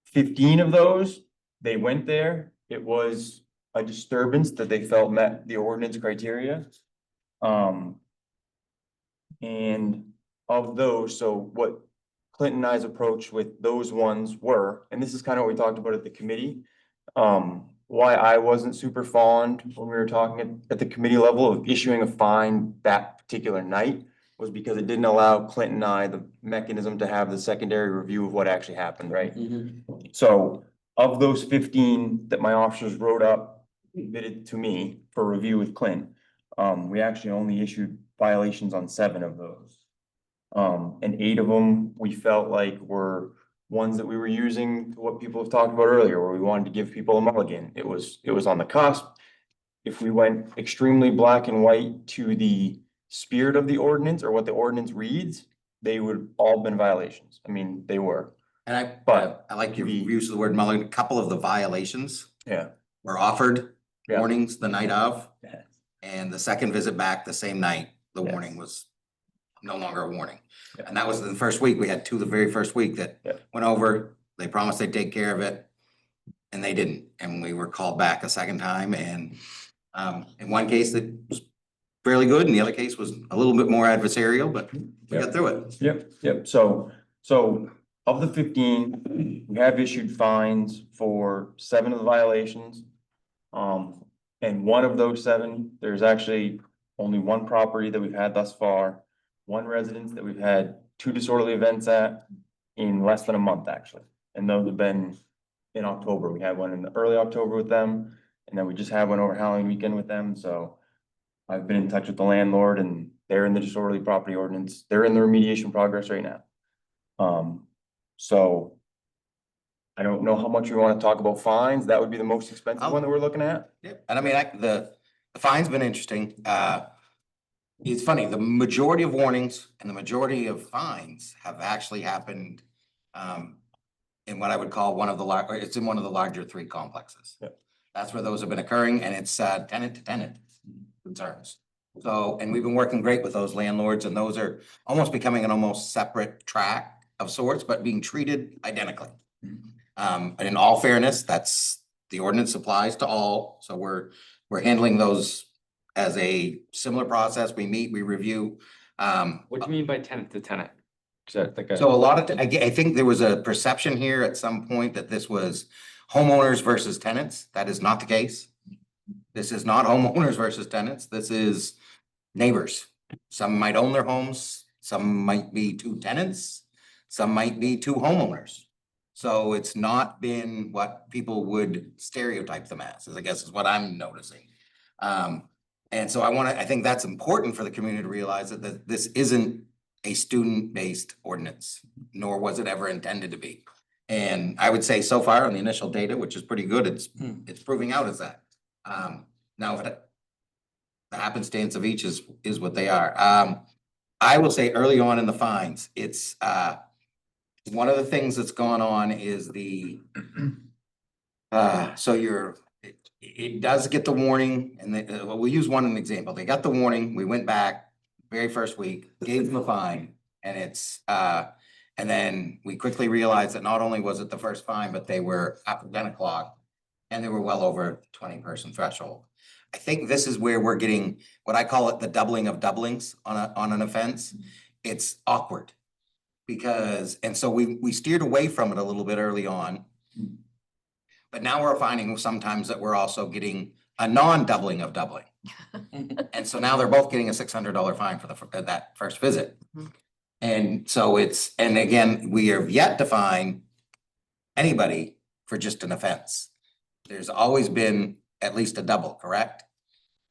15 of those, they went there. It was a disturbance that they felt met the ordinance criteria. And of those, so what Clinton and I's approach with those ones were, and this is kind of what we talked about at the committee. Why I wasn't super fond when we were talking at the committee level of issuing a fine that particular night was because it didn't allow Clinton and I the mechanism to have the secondary review of what actually happened, right? So of those 15 that my officers wrote up, submitted to me for review with Clint, we actually only issued violations on 7 of those. And 8 of them we felt like were ones that we were using what people have talked about earlier, where we wanted to give people a mulligan. It was on the cusp. If we went extremely black and white to the spirit of the ordinance or what the ordinance reads, they would all been violations. I mean, they were. And But I like your use of the word mulligan. A couple of the violations yeah, were offered Yeah. warnings the night of, Yeah. and the second visit back the same night, the Yes. warning was no longer a warning. Yeah. And that was the first week. We had 2 the very first week that Yeah. went over. They promised they'd take care of it, and they didn't. And we were called back a second time, and in one case that was fairly good, and the other case was a little bit more adversarial, but we got through it. Yep. So of the 15, we have issued fines for 7 of the violations. And one of those 7, there's actually only one property that we've had thus far, one residence that we've had 2 disorderly events at in less than a month, actually. And those have been in October. We had one in early October with them, and then we just had one over Halloween weekend with them. So I've been in touch with the landlord, and they're in the disorderly property ordinance. They're in the remediation progress right now. So I don't know how much we want to talk about fines. That would be the most expensive one that we're looking at. Yep, and I mean, the fine's been interesting. It's funny, the majority of warnings and the majority of fines have actually happened in what I would call one of the it's in one of the larger 3 complexes. Yep. That's where those have been occurring, and it's tenant to tenant concerns. So, and we've been working great with those landlords, and those are almost becoming an almost separate track of sorts, but being treated identically. And in all fairness, that's, the ordinance applies to all, so we're handling those as a similar process. We meet, we review. What do you mean by tenant to tenant? Is that like a? So a lot of, I think there was a perception here at some point that this was homeowners versus tenants. That is not the case. This is not homeowners versus tenants. This is neighbors. Some might own their homes, some might be 2 tenants, some might be 2 homeowners. So it's not been what people would stereotype them as, I guess is what I'm noticing. And so I think that's important for the community to realize that this isn't a student-based ordinance, nor was it ever intended to be. And I would say so far on the initial data, which is pretty good, it's proving out as that. Now, the happenstance of each is what they are. I will say early on in the fines, it's one of the things that's gone on is the it does get the warning, and we'll use one example. They got the warning, we went back very first week, gave them a fine, and it's and then we quickly realized that not only was it the first fine, but they were after 10 o'clock and they were well over 20-person threshold. I think this is where we're getting what I call it the doubling of doublings on an offense. It's awkward because, and so we steered away from it a little bit early on. But now we're finding sometimes that we're also getting a non-doubling of doubling. And so now they're both getting a $600 fine for that first visit. And so and again, we have yet to find anybody for just an offense. There's always been at least a double, correct?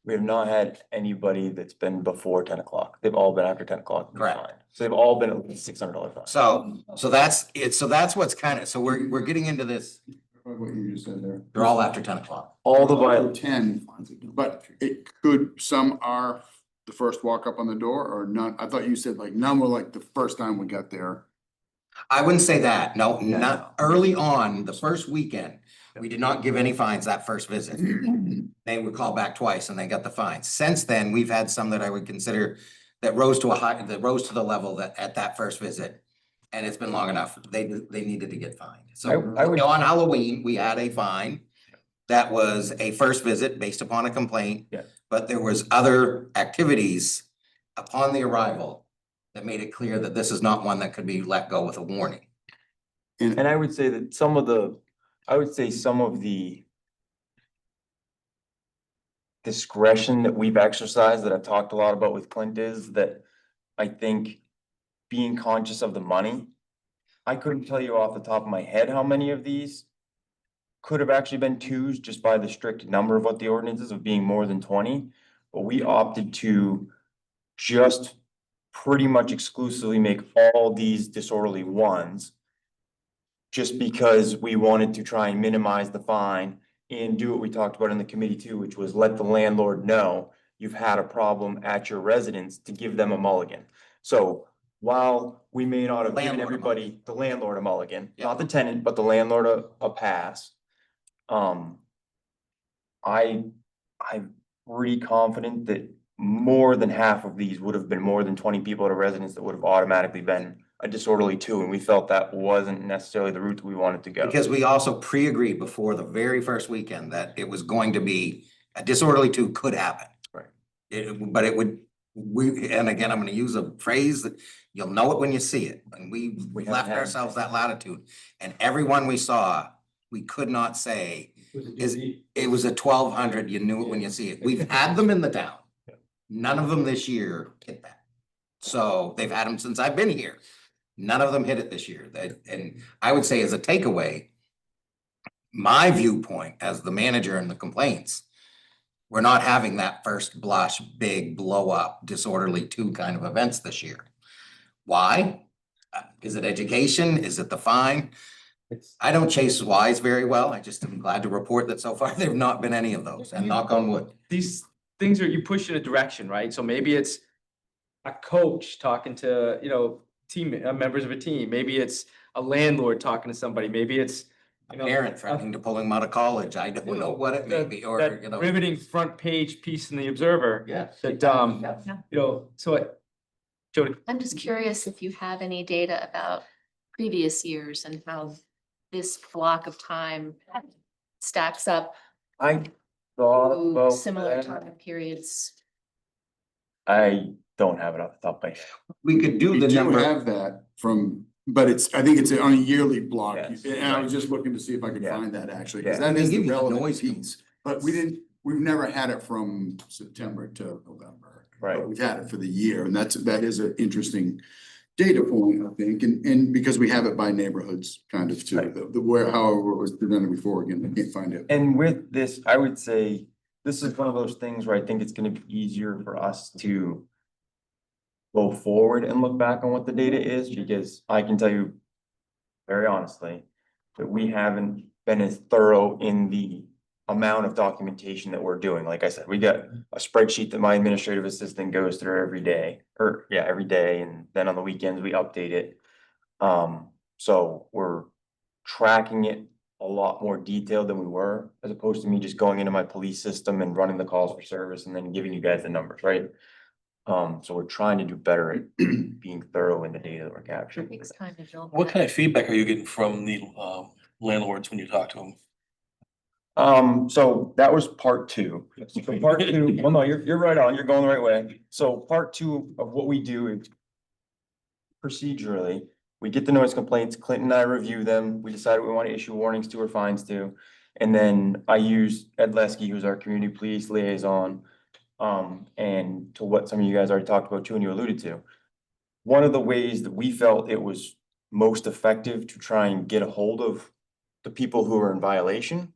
We have not had anybody that's been before 10 o'clock. They've all been after 10 o'clock. Correct. So they've all been at least $600 fine. So that's it. So that's what's kind of, so we're getting into this. What you just said there. They're all after 10 o'clock. All the Or violations. 10, but it could, some are the first walk up on the door or none. I thought you said like none were like the first time we got there. I wouldn't say that. No, not early on, the first weekend. We did not give any fines that first visit. They would call back twice and they got the fines. Since then, we've had some that I would consider that rose to the level that at that first visit. And it's been long enough. They needed to get fined. So I would- on Halloween, we had a fine that was a first visit based upon a complaint. Yeah. But there was other activities upon the arrival that made it clear that this is not one that could be let go with a warning. And I would say that some of the discretion that we've exercised that I've talked a lot about with Clint is that I think being conscious of the money, I couldn't tell you off the top of my head how many of these could have actually been twos just by the strict number of what the ordinance is of being more than 20. But we opted to just pretty much exclusively make all these disorderly ones just because we wanted to try and minimize the fine and do what we talked about in the committee too, which was let the landlord know you've had a problem at your residence to give them a mulligan. So while we may not have given everybody, the landlord a mulligan, not the tenant, but the landlord a pass. I'm pretty confident that more than half of these would have been more than 20 people at a residence that would have automatically been a disorderly 2, and we felt that wasn't necessarily the route that we wanted to go. Because we also pre-agreed before the very first weekend that it was going to be a disorderly 2 could happen. Right. But it would, and again, I'm gonna use a phrase that you'll know it when you see it. And we We left haven't had- ourselves that latitude. And everyone we saw, we could not say, it was a 1,200, you knew it when you see it. We've had them in the town. None of them this year hit that. So they've had them since I've been here. None of them hit it this year. And I would say as a takeaway, my viewpoint as the manager in the complaints, we're not having that first blush, big blow up, disorderly 2 kind of events this year. Why? Is it education? Is it the fine? I don't chase Ys very well. I just am glad to report that so far there've not been any of those, and knock on wood. These things are, you push in a direction, right? So maybe it's a coach talking to, team, members of a team. Maybe it's a landlord talking to somebody. Maybe it's, A parent threatening to pull him out of college. I don't know what it may that- be, or, that you know. riveting front page piece in the Observer. Yeah. That, Yeah. so Jody. I'm just curious if you have any data about previous years and how this block of time stacks up I thought to about similar that. time periods. I don't have it off the top of my head. We could do We the do number. have that from, but I think it's on a yearly block. Yes, And I was just looking to see if I could Yeah. find that actually, because Yeah. that They is give the you the relevant noise piece. But we've never had it from September to November. Right. But we've had it for the year, and that is an interesting data point, I think, and because we have it by neighborhoods kind of too, Right. the where, however it was presented before, again, I can't find it. And with this, I would say, this is one of those things where I think it's gonna be easier for us to go forward and look back on what the data is, because I can tell you very honestly that we haven't been as thorough in the amount of documentation that we're doing. Like I said, we got a spreadsheet that my administrative assistant goes through every day, every day, and then on the weekends we update it. So we're tracking it a lot more detailed than we were, as opposed to me just going into my police system and running the calls for service and then giving you guys the numbers, right? So we're trying to do better at being thorough in the data that we're It capturing. takes time to build. What that. kind of feedback are you getting from the landlords when you talk to them? So that was part two. So part two, well, no, you're right on, you're going the right way. So part two of what we do is procedurally, we get the noise complaints, Clinton and I review them, we decide what we want to issue warnings to or fines to. And then I use Ed Lesky, who's our community police liaison, and to what some of you guys already talked about too, and you alluded to. One of the ways that we felt it was most effective to try and get a hold of the people who are in violation.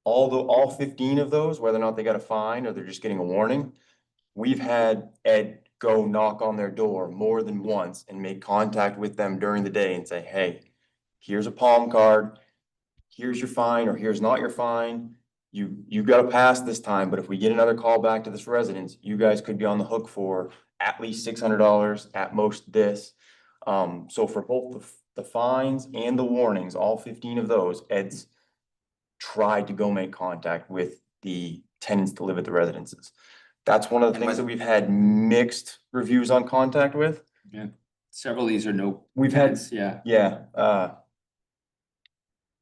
All 15 of those, whether or not they got a fine or they're just getting a warning, we've had Ed go knock on their door more than once and make contact with them during the day and say, hey, here's a palm card, here's your fine, or here's not your fine. You got to pass this time, but if we get another call back to this residence, you guys could be on the hook for at least $600, at most this. So for both the fines and the warnings, all 15 of those, Ed's tried to go make contact with the tenants that live at the residences. That's one of the And things that when- we've had mixed reviews on contact with. Yeah, several of these are no. We've had, Yeah.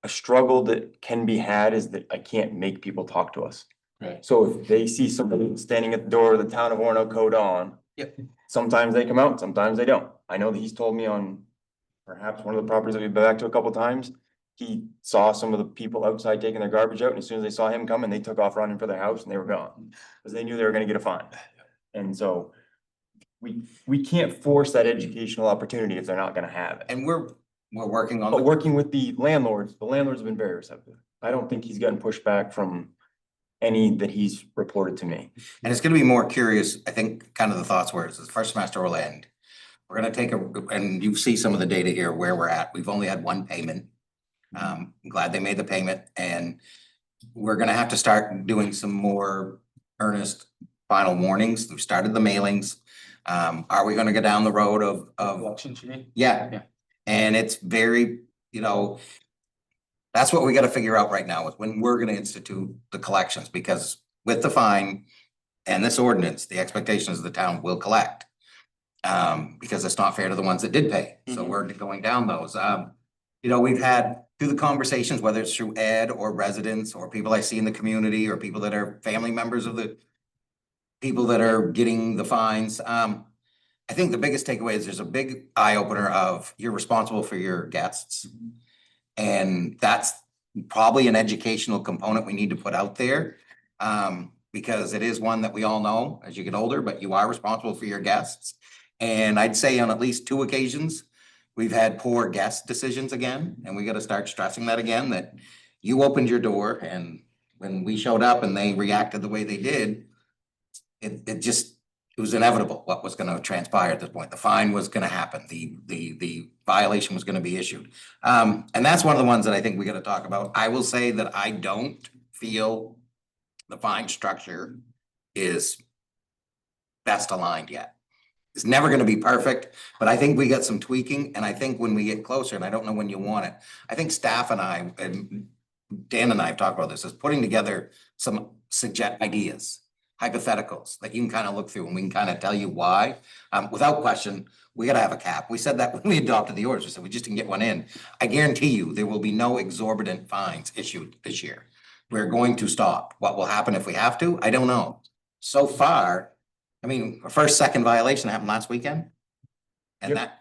a struggle that can be had is that I can't make people talk to us. Right. So if they see somebody standing at the door of the town of Orono code on. Yep. Sometimes they come out, sometimes they don't. I know that he's told me on perhaps one of the properties that we've been back to a couple times. He saw some of the people outside taking their garbage out, and as soon as they saw him coming, they took off running for their house and they were gone. Because they knew they were gonna get a fine. And so we can't force that educational opportunity if they're not gonna have it. And we're working on But the, working with the landlords have been very receptive. I don't think he's gotten pushback from any that he's reported to me. and it's gonna be more curious, I think, kind of the thoughts were, is the first semester will end. We're gonna take and you see some of the data here where we're at. We've only had one payment. I'm glad they made the payment, and we're gonna have to start doing some more earnest final warnings. We've started the mailings. Are we gonna go down the road of Elections, you mean? yeah. Yeah. And it's very, that's what we gotta figure out right now is when we're gonna institute the collections, because with the fine and this ordinance, the expectation is the town will collect. Because it's not fair to the ones that did pay. So we're going down those. We've had through the conversations, whether it's through Ed or residents or people I see in the community or people that are family members of the people that are getting the fines. I think the biggest takeaway is there's a big eye opener of you're responsible for your guests. And that's probably an educational component we need to put out there. Because it is one that we all know as you get older, but you are responsible for your guests. And I'd say on at least 2 occasions, we've had poor guest decisions again, and we gotta start stressing that again, that you opened your door and when we showed up and they reacted the way they did, it it was inevitable what was gonna transpire at this point. The fine was gonna happen, the violation was gonna be issued. And that's one of the ones that I think we gotta talk about. I will say that I don't feel the fine structure is best aligned yet. It's never gonna be perfect, but I think we got some tweaking, and I think when we get closer, and I don't know when you want it, I think staff and I, and Dan and I have talked about this, is putting together some ideas, hypotheticals that you can kind of look through and we can kind of tell you why. Without question, we gotta have a cap. We said that when we adopted the orders, we said we just didn't get one in. I guarantee you, there will be no exorbitant fines issued this year. We're going to stop. What will happen if we have to? I don't know. So far, I mean, our first, second violation happened last weekend. And that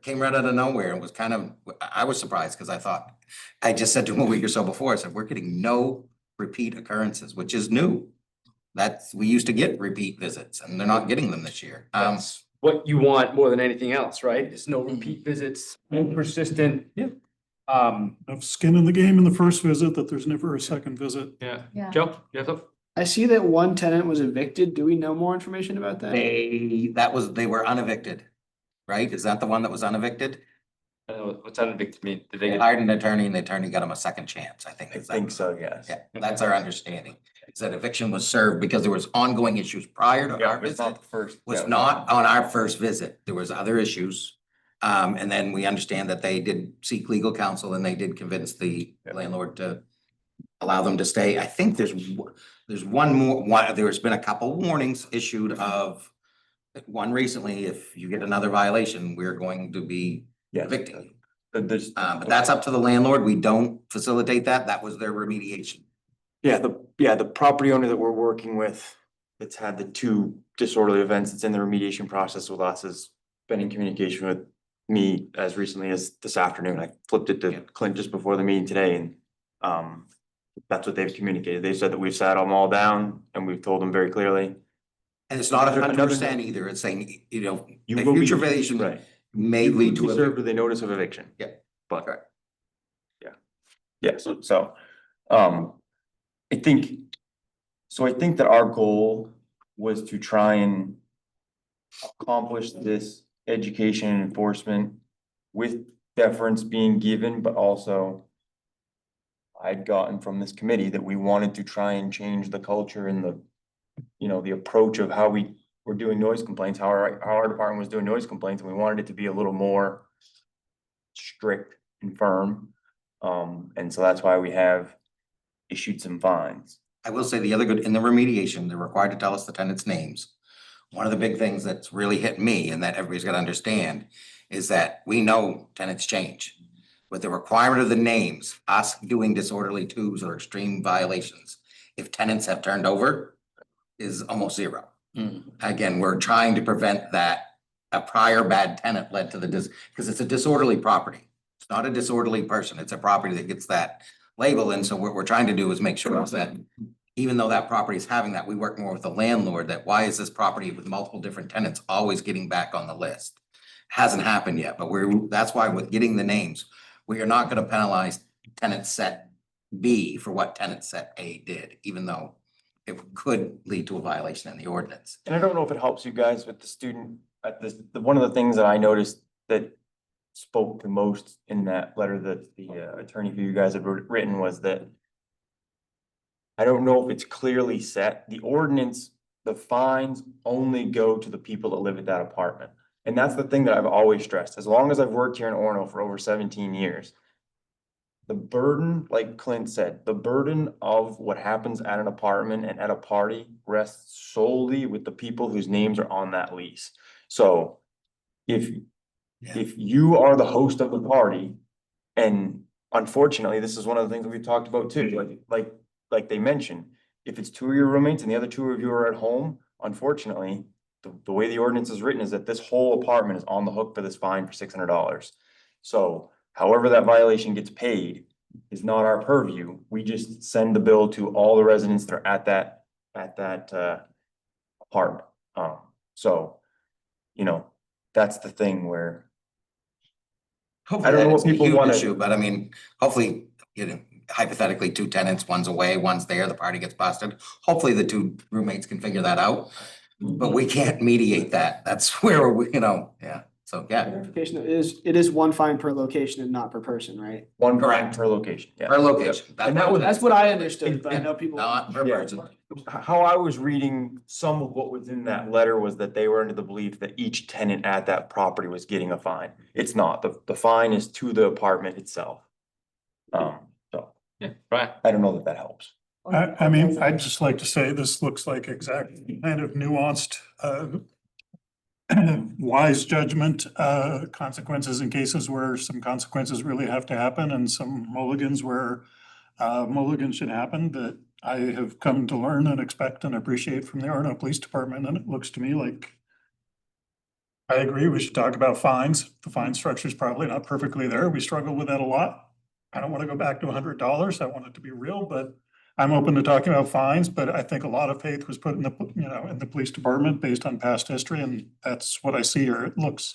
came right out of nowhere and was kind of, I was surprised because I thought, I just said to him a week or so before, I said, we're getting no repeat occurrences, which is new. We used to get repeat visits and they're not getting them this year. That's what you want more than anything else, right? There's no repeat visits, no persistent. Yeah. Enough skin in the game in the first visit that there's never a second visit. Yeah. Yeah. Joe, you have something? I see that one tenant was evicted. Do we know more information about that? They were unevicted, right? Is that the one that was unevicted? What's unevicted mean? Did they They get? hired an attorney and the attorney got them a second chance, I think. I Is that- think so, yes. Yeah, that's our understanding. Is that eviction was served because there was ongoing issues prior to our It's not visit. the first. Was yeah. not on our first visit. There was other issues. And then we understand that they did seek legal counsel and they did convince the landlord to allow them to stay. I think there's one more, there's been a couple warnings issued of one recently, if you get another violation, we're going to be Yes. evicting you. There's, But that's up to the landlord. We don't facilitate that. That was their remediation. The property owner that we're working with, that's had the two disorderly events, that's in the remediation process with us, has been in communication with me as recently as this afternoon. I flipped it Yeah. to Clint just before the meeting today, and that's what they've communicated. They said that we've sat them all down and we've told them very clearly. And it's not Another- 100% either. It's saying, You a will be- future violation Right. may You will lead be to a. served with a notice of eviction. Yeah. But. Correct. Yeah, I think that our goal was to try and accomplish this education and enforcement with deference being given, but also I'd gotten from this committee that we wanted to try and change the culture and the approach of how we were doing noise complaints, how our department was doing noise complaints, and we wanted it to be a little more strict and firm. And so that's why we have issued some fines. I will say the other good, in the remediation, they're required to tell us the tenants' names. One of the big things that's really hit me and that everybody's gotta understand is that we know tenants change. With the requirement of the names, us doing disorderly twos or extreme violations, if tenants have turned over, is almost zero. Again, we're trying to prevent that a prior bad tenant led to because it's a disorderly property. It's not a disorderly person. It's a property that gets that label. And so what we're trying to do is make sure that even though that property is having that, we work more with the landlord, that why is this property with multiple different tenants always getting back on the list? Hasn't happened yet, but that's why with getting the names, we are not gonna penalize tenant set B for what tenant set A did, even though it could lead to a violation in the ordinance. And I don't know if it helps you guys with the student, one of the things that I noticed that spoke the most in that letter that the attorney for you guys had written was that I don't know if it's clearly set, the ordinance, the fines only go to the people that live at that apartment. And that's the thing that I've always stressed, as long as I've worked here in Orono for over 17 years. The burden, like Clint said, the burden of what happens at an apartment and at a party rests solely with the people whose names are on that lease. So if you are the host of the party, and unfortunately, this is one of the things that we've talked about too, like they mentioned, if it's two of your roommates and the other two of you are at home, unfortunately, the way the ordinance is written is that this whole apartment is on the hook for this fine for $600. So however that violation gets paid is not our purview. We just send the bill to all the residents that are at that apartment. So, that's the thing where Hopefully I don't know that what isn't a people huge wanna- issue, but I mean, hopefully, hypothetically, two tenants, one's away, one's there, the party gets busted. Hopefully the two roommates can figure that out. but we can't mediate that. That's where we, yeah, so, yeah, Clarification, it is one fine per location and not per person, right? One Correct. fine per location, yeah. per location. And that was- That's what I understood, but I know people. Not per Yeah. person. How I was reading some of what was in that letter was that they were under the belief that each tenant at that property was getting a fine. It's not. The fine is to the apartment itself. So Yeah, right. I don't know that helps. I mean, I'd just like to say this looks like exactly kind of nuanced, wise judgment, consequences in cases where some consequences really have to happen and some mulligans where mulligans should happen that I have come to learn and expect and appreciate from the Orono Police Department. And it looks to me like I agree, we should talk about fines. The fine structure is probably not perfectly there. We struggle with that a lot. I don't want to go back to $100. I want it to be real, but I'm open to talking about fines, but I think a lot of faith was put in the, in the police department based on past history, and that's what I see here. It looks,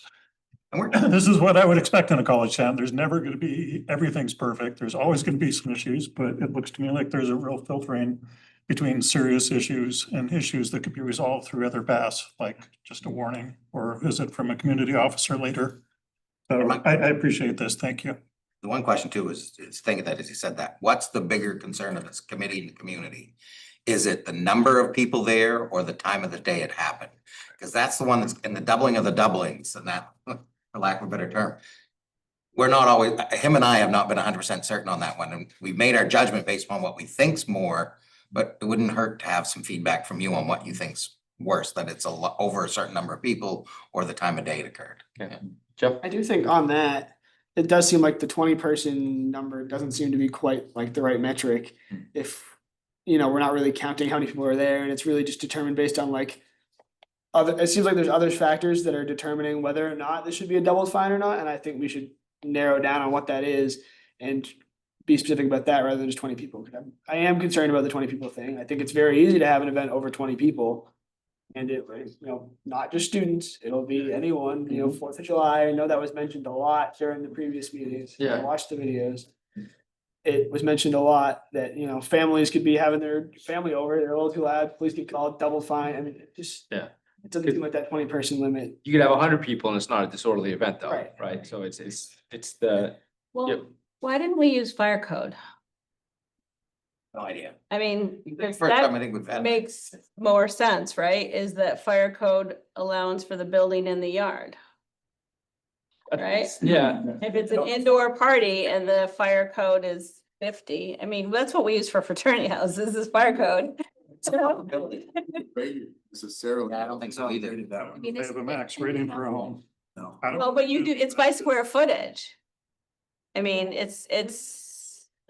And we're, this is what I would expect in a college town. There's never going to be, everything's perfect. There's always going to be some issues, but it looks to me like there's a real filtering between serious issues and issues that could be resolved through other paths, like just a warning or a visit from a community officer later. So I appreciate this. Thank you. the one question too is thinking that as you said that, what's the bigger concern of this committee and the community? Is it the number of people there or the time of the day it happened? Because that's the one that's in the doubling of the doublings, and that, for lack of a better term. We're not always, him and I have not been 100% certain on that one, and we've made our judgment based on what we think's more. But it wouldn't hurt to have some feedback from you on what you think's worse, that it's over a certain number of people or the time of day it occurred. Yeah. Jeff? I do think on that, it does seem like the 20-person number doesn't seem to be quite like the right metric. If, we're not really counting how many people are there, and it's really just determined based on like it seems like there's other factors that are determining whether or not this should be a doubled fine or not, and I think we should narrow down on what that is and be specific about that rather than just 20 people. I am concerned about the 20 people thing. I think it's very easy to have an event over 20 people. And it, not just students, it'll be anyone, 4th of July. I know that was mentioned a lot during the previous meetings. Yeah. I watched the videos. It was mentioned a lot that, families could be having their family over, they're a little too loud, police get called, double fine. I mean, it just, Yeah. It doesn't seem like that 20-person limit. You could have 100 people and it's not a disorderly event though, Right. right? So it's the, Well, Yep. why didn't we use fire code? No idea. I mean, First that time I think we've had. makes more sense, right? Is that fire code allowance for the building in the yard? Right? yeah. If it's an indoor party and the fire code is 50, I mean, that's what we use for fraternity houses, is fire code. So- Necessarily. Yeah, I don't think so either. That one. mean, They have a max rating for a home. No. I don't- Well, but you do, it's by square footage. I mean, it's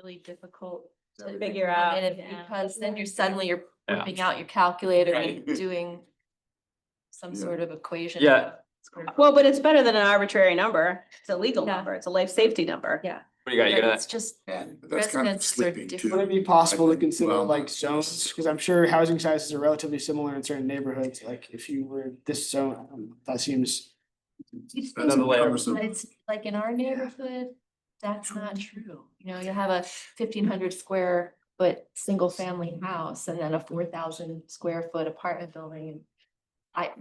Really difficult to figure out. And yeah. because then you're suddenly Yeah. whipping out your calculator and Right. doing some Yeah. sort of equation. Yeah. Well, but it's better than an arbitrary number. It's a legal Yeah. number. It's a life safety number. Yeah. What do you got? You But got it's just Yeah. But that's kind of residences are sleeping different. Would it too. be possible I to think, consider well, like zones? Because I'm sure housing sizes are relatively similar in certain neighborhoods. Like if you were this zone, that seems. It's That's Another layer. cumbersome. But it's like in our neighborhood, that's not true. You have a 1,500 square foot, single family house and then a 4,000 square foot apartment building. I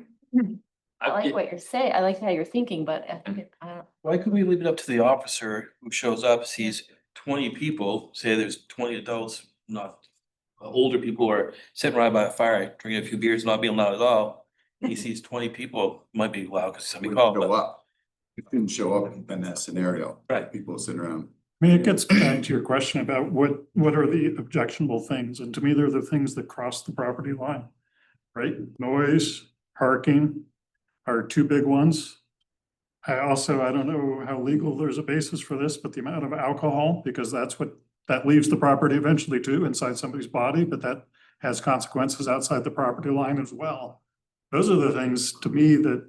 like what you're saying. I like how you're thinking, but I think I don't. Why could we leave it up to the officer who shows up, sees 20 people, say there's 20 adults, not older people are sitting right by a fire, drinking a few beers, not being loud at all. He sees 20 people, might be loud because somebody Wouldn't called, show but up. It didn't show up in that scenario. Right. People sitting around. I mean, it gets back to your question about what are the objectionable things? And to me, they're the things that cross the property line, right? Noise, parking are two big ones. I don't know how legal there's a basis for this, but the amount of alcohol, because that leaves the property eventually too, inside somebody's body, but that has consequences outside the property line as well. Those are the things to me that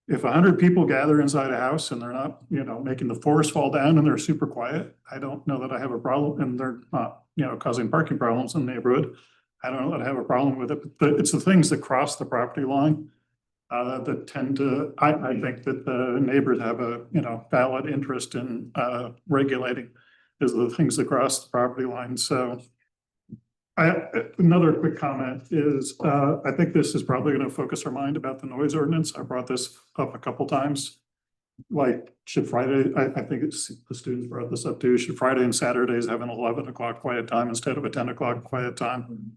if 100 people gather inside a house and they're not, making the forest fall down and they're super quiet, I don't know that I have a problem, and they're not, causing parking problems in the neighborhood. I don't know that I have a problem with it, but it's the things that cross the property line that tend to, I think that the neighbors have a, valid interest in regulating is the things that cross the property line. So Another quick comment is, I think this is probably gonna focus our mind about the noise ordinance. I brought this up a couple times. Like, should Friday, I think it's, the students brought this up too, should Friday and Saturdays have an 11 o'clock quiet time instead of a 10 o'clock quiet time?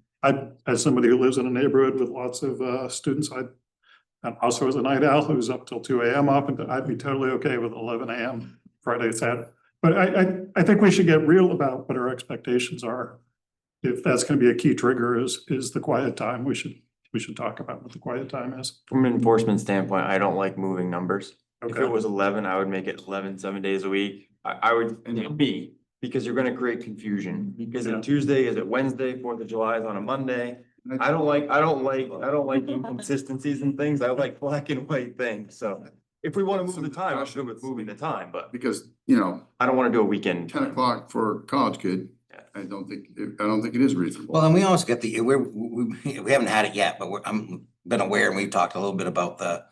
As somebody who lives in a neighborhood with lots of students, and also as a night owl who's up till 2 a.m. up, and I'd be totally okay with 11 a.m. Friday, Saturday. But I think we should get real about what our expectations are. If that's gonna be a key trigger is the quiet time, we should talk about what the quiet time is. From an enforcement standpoint, I don't like moving numbers. If Okay. it was 11, I would make it 11, 7 days a week. I would, because you're gonna create confusion. Is Yeah. it Tuesday? Is it Wednesday? 4th of July is on a Monday. I don't like inconsistencies and things. I like black and white things. So if we wanna move the time, I'm good with moving the time, but Because, you know, I don't wanna do a weekend. 10 o'clock for a college kid, I don't think it is reasonable. Well, and we always get we haven't had it yet, but I'm been aware and we've talked a little bit about the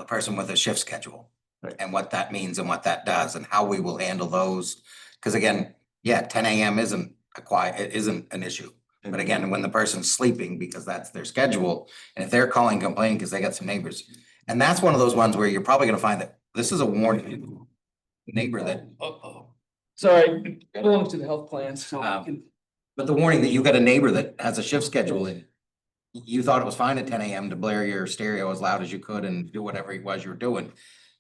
person with a shift schedule. Right. And what that means and what that does and how we will handle those. Cause again, 10 a.m. isn't an issue. But again, when the person's sleeping because that's their schedule, and if they're calling complaining because they got some neighbors. And that's one of those ones where you're probably gonna find that this is a warning. Neighbor that, Sorry, belongs to the health plans. but the warning that you got a neighbor that has a shift schedule and you thought it was fine at 10 a.m. to blare your stereo as loud as you could and do whatever it was you were doing.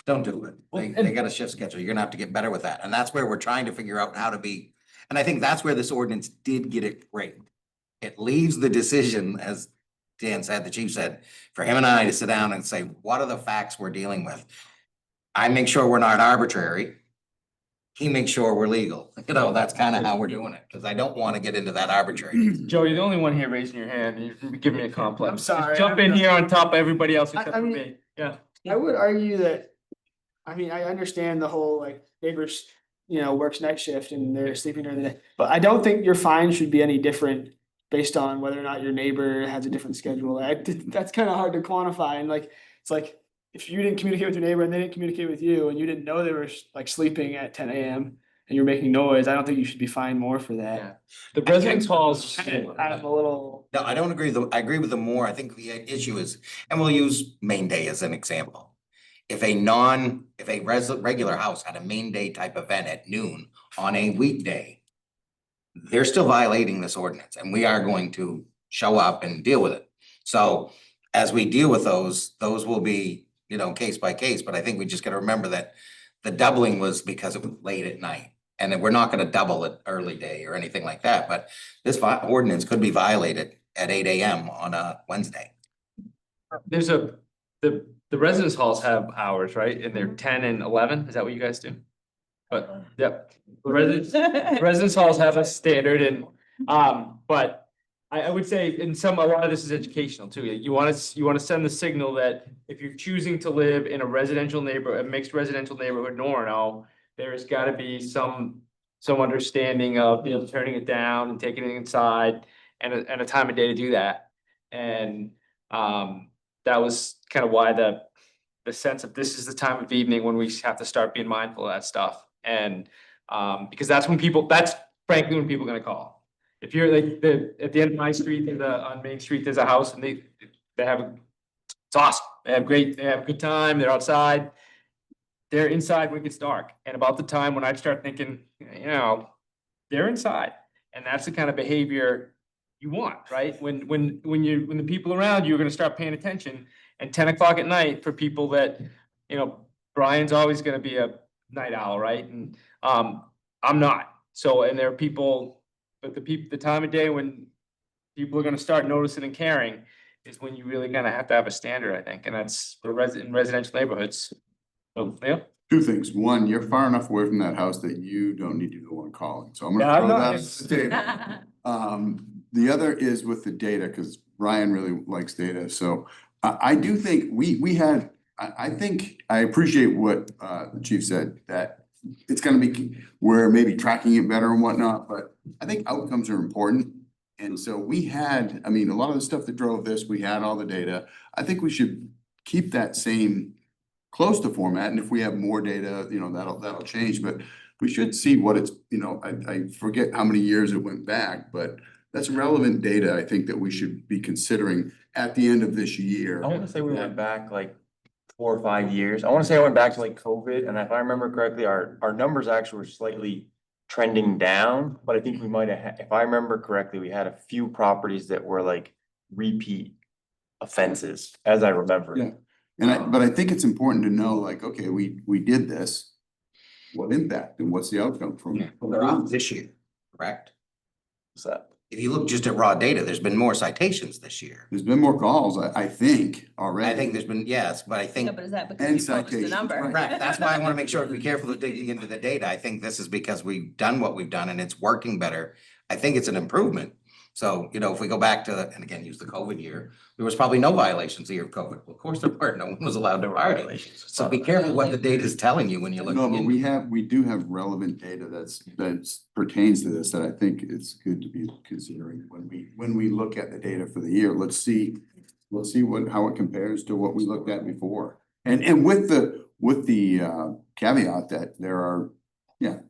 Don't do it. They got a shift schedule. You're gonna have to get better with that. And that's where we're trying to figure out how to be. And I think that's where this ordinance did get it great. It leaves the decision, as Dan said, the chief said, for him and I to sit down and say, what are the facts we're dealing with? I make sure we're not arbitrary. He makes sure we're legal. That's kind of how we're doing it, because I don't want to get into that arbitrary. Joe, you're the only one here raising your hand. You're giving me a complex. I'm sorry, Just jump in here on top of everybody else except I for mean- me. Yeah. I would argue that, I understand the whole like neighbors, works night shift and they're sleeping during the day. But I don't think your fine should be any different based on whether or not your neighbor has a different schedule. That's kind of hard to quantify. And like, it's like, if you didn't communicate with your neighbor and they didn't communicate with you and you didn't know they were like sleeping at 10 a.m. and you're making noise, I don't think you should be fined more for Yeah. that. The residence halls. I'm a little. No, I don't agree. I agree with them more. I think the issue is, and we'll use main day as an example. If a regular house had a main day type event at noon on a weekday, they're still violating this ordinance and we are going to show up and deal with it. So as we deal with those will be, case by case, but I think we just gotta remember that the doubling was because it was late at night. And then we're not gonna double it early day or anything like that, but this ordinance could be violated at 8 a.m. on a Wednesday. There's the residence halls have hours, right? And they're 10 and 11. Is that what you guys do? But, yep. The residence halls have a standard and, but I would say a lot of this is educational too. You wanna send the signal that if you're choosing to live in a residential neighborhood, a mixed residential neighborhood in Orono, there's gotta be some understanding of, turning it down and taking it inside and a time of day to do that. And, that was kind of why the sense of this is the time of evening when we have to start being mindful of that stuff. And, because that's frankly when people are gonna call. If you're like at the end of my street, on Main Street, there's a house and they have, it's awesome. They have a good time. They're outside. They're inside when it gets dark. And about the time when I start thinking, they're inside. And that's the kind of behavior you want, right? When the people around you are gonna start paying attention. And 10 o'clock at night for people that, Brian's always gonna be a night owl, right? And I'm not. So, and there are people, but the time of day when people are gonna start noticing and caring is when you really gonna have to have a standard, I think, and that's for in residential neighborhoods. So, yeah. Two things. One, you're far enough away from that house that you don't need to be the one calling. So I'm Yeah, gonna I'm throw not- that on the table. The other is with the data, because Ryan really likes data. So I do think I think I appreciate what the chief said, that it's gonna be, we're maybe tracking it better and whatnot, but I think outcomes are important. And so a lot of the stuff that drove this, we had all the data. I think we should keep that same close to format. And if we have more data, that'll change, but we should see what it's, I forget how many years it went back, but that's relevant data, I think that we should be considering at the end of this year. I wanna say we went back like 4 or 5 years. I wanna say I went back to like COVID, and if I remember correctly, our numbers actually were slightly trending down, but I think we might have, if I remember correctly, we had a few properties that were like repeat offenses, as I remember. Yeah. But I think it's important to know, like, okay, we did this. What impact and what's the outcome from it? They're off this year, correct? So, If you look just at raw data, there's been more citations this year. There's been more calls, I think, already. I think there's been, yes, but I think. Yeah, but is that And because you published the citations, number? right. Correct, that's why I wanna make sure to be careful of digging into the data. I think this is because we've done what we've done and it's working better. I think it's an improvement. So, if we go back to, and again, use the COVID year, there was probably no violations the year of COVID. Well, of course there were, no one was allowed to violate. So be careful what the data is telling you when you're looking. No, but into we do have relevant data that pertains to this that I think it's good to be considering when we look at the data for the year. Let's see how it compares to what we looked at before. And with the caveat that there are,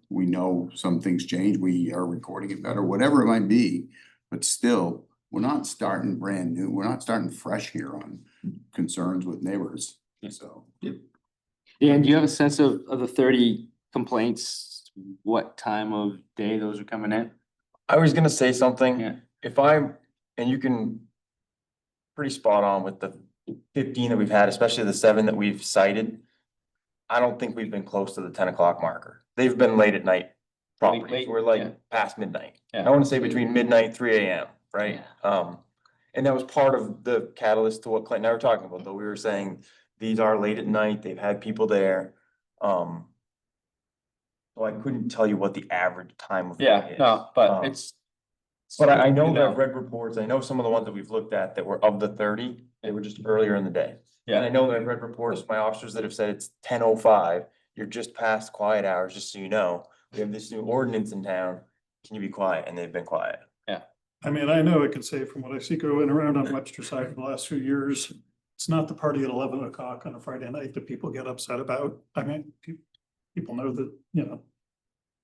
we know some things change, we are recording it better, whatever it might be. But still, we're not starting brand new. We're not starting fresh here on concerns with neighbors. So. Dan, do you have a sense of the 30 complaints, what time of day those are coming in? I was gonna say something. Yeah. And you can pretty spot on with the 15 that we've had, especially the 7 that we've cited. I don't think we've been close to the 10 o'clock marker. They've been late at night properties. late, We're yeah. like past midnight. Yeah. I wanna say between midnight, 3 AM, right? And that was part of the catalyst to what Clint and I were talking about, though. We were saying these are late at night, they've had people there. So I couldn't tell you what the average time of Yeah, day is. no, but it's. But I know that I've read reports, I know some of the ones that we've looked at that were of the 30, they were just earlier in the day. And I Yeah, know that I've read reports from my officers that have said it's 10:05, you're just past quiet hours, just so you know. We have this new ordinance in town, can you be quiet? And they've been quiet. I mean, I know I can say from what I see going around on Webster side for the last few years, it's not the party at 11 o'clock on a Friday night that people get upset about. I mean, people know that,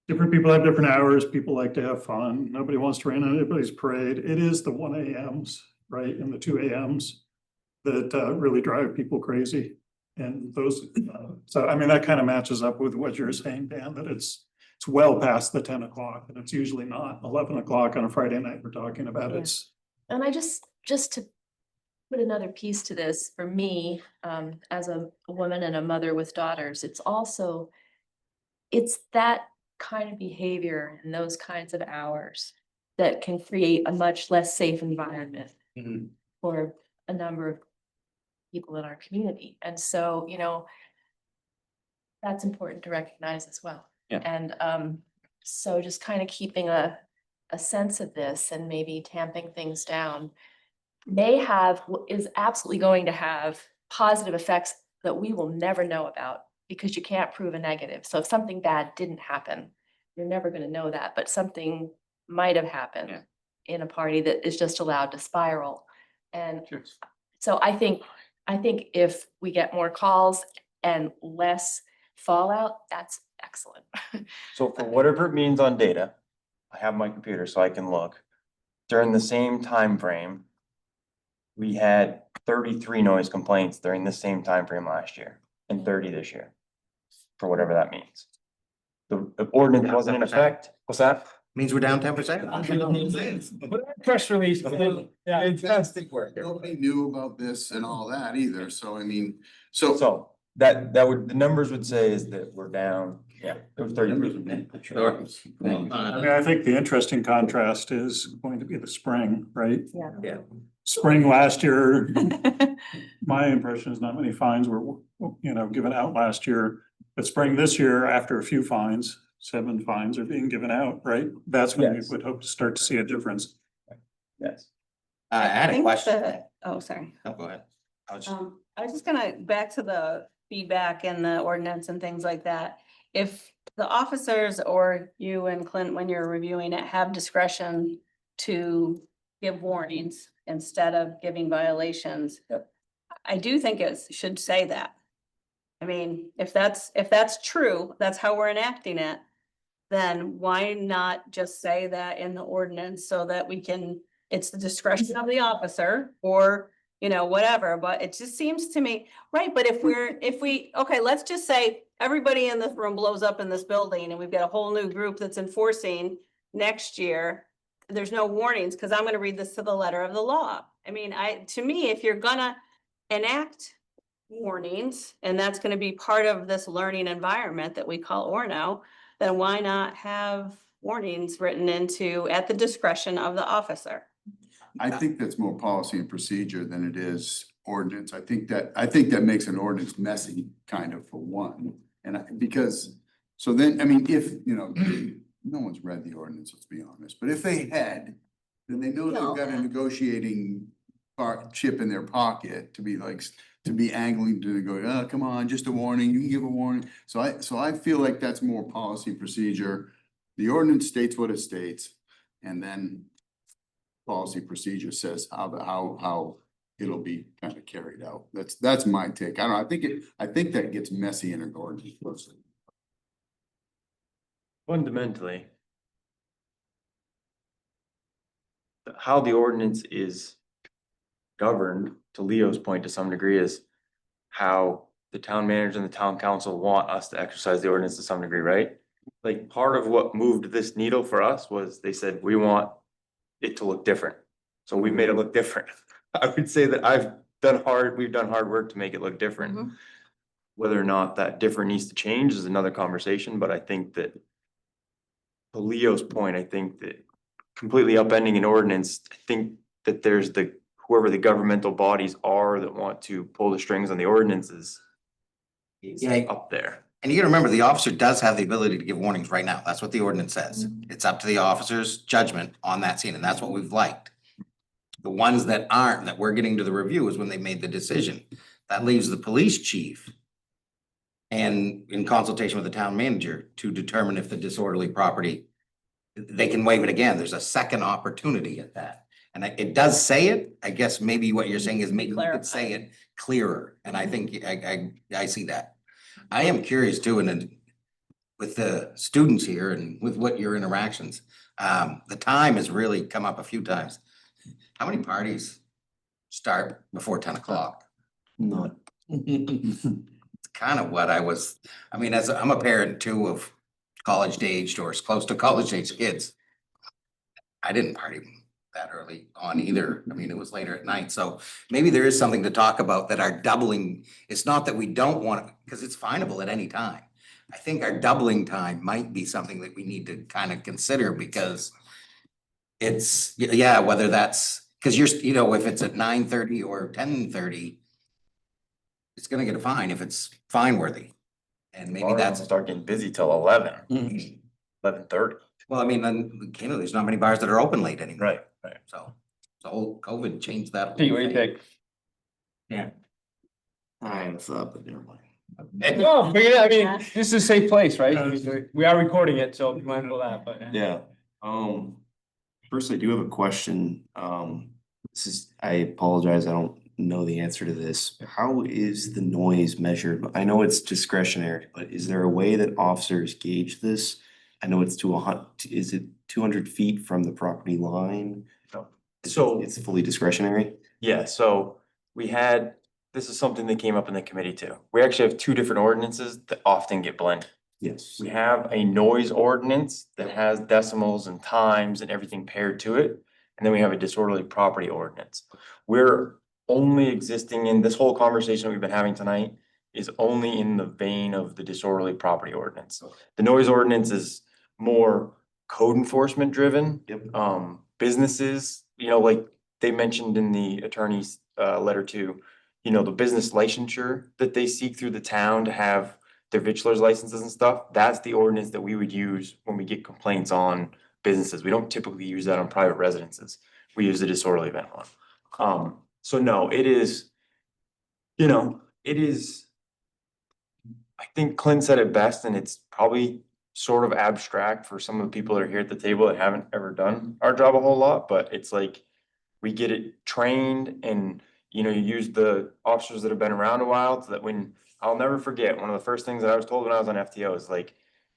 different people have different hours. People like to have fun. Nobody wants to rain on anybody's parade. It is the 1 a.m.s, right, and the 2 a.m.s that really drive people crazy. And those, so I mean, that kind of matches up with what you're saying, Dan, that it's well past the 10 o'clock, and it's usually not 11 o'clock on a Friday night we're talking about. Yeah. It's, And I just to put another piece to this, for me, as a woman and a mother with daughters, it's that kind of behavior and those kinds of hours that can create a much less safe environment Mhm. for a number of people in our community. And so, that's important to recognize as well. Yeah. And so just kind of keeping a sense of this and maybe tamping things down is absolutely going to have positive effects that we will never know about, because you can't prove a negative. So if something bad didn't happen, you're never going to know that, but something might have happened Yeah. in a party that is just allowed to spiral. And Sure. so I think if we get more calls and less fallout, that's excellent. So for whatever it means on data, I have my computer so I can look. During the same time frame, we had 33 noise complaints during the same time frame last year and 30 this year, for whatever that means. The ordinance wasn't in effect. What's that? Means we're down 10%. Press release. Yeah. Fantastic work. Nobody knew about this and all that either, so I mean, so. So that would, the numbers would say is that we're down, it was 33. I mean, I think the interesting contrast is going to be the spring, right? Yeah. Spring last year, my impression is not many fines were, given out last year. But spring this year, after a few fines, 7 fines are being given out, right? That's when we Yes. would hope to start to see a difference. Yes. I had a think question. Oh, sorry. Oh, go ahead. I was- I was just gonna, back to the feedback and the ordinance and things like that. If the officers or you and Clint, when you're reviewing it, have discretion to give warnings instead of giving violations, I do think it should say that. I mean, if that's true, that's how we're enacting it, then why not just say that in the ordinance so that we can, it's the discretion of the officer or, you know, whatever, but it just seems to me, right, but if okay, let's just say everybody in this room blows up in this building and we've got a whole new group that's enforcing next year. There's no warnings, because I'm gonna read this to the letter of the law. I mean, to me, if you're gonna enact warnings, and that's gonna be part of this learning environment that we call Orono, then why not have warnings written into at the discretion of the officer? I think that's more policy and procedure than it is ordinance. I think that makes an ordinance messy, kind of, for one. Because, so then, I mean, if, you know, no one's read the ordinance, let's be honest, but if they had, then they know No. they've got a negotiating chip in their pocket to be like, to be angling to go, oh, come on, just a warning, you can give a warning. So I feel like that's more policy procedure. The ordinance states what it states, and then policy procedure says how it'll be kind of carried out. That's my take. I don't know, I think that gets messy in an ordinance. Fundamentally, how the ordinance is governed, to Leo's point to some degree, is how the town manager and the town council want us to exercise the ordinance to some degree, right? Like, part of what moved this needle for us was they said, we want it to look different. So we made it look different. I would say that we've done hard work to make it look different. Mhm. Whether or not that different needs to change is another conversation, but I think that to Leo's point, I think that completely upending an ordinance, I think that there's whoever the governmental bodies are that want to pull the strings on the ordinances is Yeah. up there. And you gotta remember, the officer does have the ability to give warnings right now. That's what the ordinance says. It's up to the officer's judgment on that scene, and that's what we've liked. The ones that aren't, that we're getting to the review, is when they made the decision. That leaves the police chief and in consultation with the town manager to determine if the disorderly property, they can waive it again. There's a second opportunity at that. And it does say it. I guess maybe what you're saying is maybe we could say it clearer, and I think I see that. I am curious too, and then with the students here and with what your interactions, the time has really come up a few times. How many parties start before 10 o'clock? Not. It's kind of what I mean, I'm a parent too of college aged or as close to college age kids. I didn't party that early on either. I mean, it was later at night. So maybe there is something to talk about that our doubling, it's not that we don't want it, because it's finable at any time. I think our doubling time might be something that we need to kind of consider, because it's, yeah, whether that's, because you know, if it's at 9:30 or 10:30, it's gonna get a fine if it's fine worthy. And maybe that's, Start getting busy till 11, Mhm. 11:30. well, I mean, then, candidly, there's not many bars that are open late anymore. Right. So, the whole COVID changed that. Pete, whole what do you thing. think? Yeah. I thought, but never mind. No, but yeah, I mean, Yeah. this is a safe place, right? Yeah. I mean, we are recording it, so be mindful of that, but. Yeah, first I do have a question. I apologize, I don't know the answer to this. How is the noise measured? I know it's discretionary, but is there a way that officers gauge this? I know it's is it 200 feet from the property line? So It's fully discretionary? yeah, so this is something that came up in the committee too. We actually have two different ordinances that often get blended. Yes. We have a noise ordinance that has decimals and times and everything paired to it. And then we have a disorderly property ordinance. We're only existing in this whole conversation we've been having tonight is only in the vein of the disorderly property ordinance. The noise ordinance is more code enforcement driven. Yep. Businesses, you know, like they mentioned in the attorney's letter too, you know, the business licensure that they seek through the town to have their vitulers licenses and stuff, that's the ordinance that we would use when we get complaints on businesses. We don't typically use that on private residences. We use the disorderly event one. So no, it is, you know, I think Clint said it best, and it's probably sort of abstract for some of the people that are here at the table that haven't ever done our job a whole lot, but it's like we get it trained, and you know, you use the officers that have been around a while so that when I'll never forget, one of the first things that I was told when I was on FTO is like,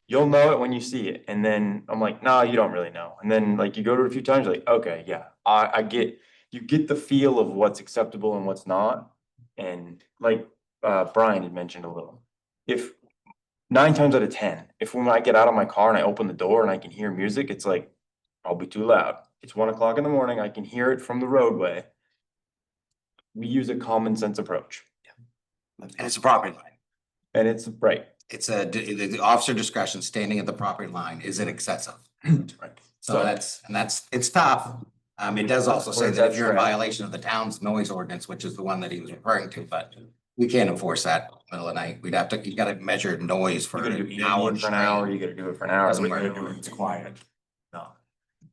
you'll know it when you see it. And then I'm like, no, you don't really know. And then like you go to it a few times, you're like, okay, yeah, I get, you get the feel of what's acceptable and what's not. And like Brian had mentioned a little, if 9 times out of 10, if when I get out of my car and I open the door and I can hear music, it's like, I'll be too loud. It's 1 o'clock in the morning, I can hear it from the roadway. We use a common sense approach. And it's a property line. And it's right. It's the officer discretion standing at the property line, is it excessive? Right. So it's tough. It does also say that if you're in That's right. violation of the town's noise ordinance, which is the one that he was referring to, but we can't enforce that middle of the night. We'd have to, you gotta measure noise for You gotta do an hour ambient for an hour, straight. you gotta do it for an hour. Doesn't you gotta work. do it, it's quiet. No.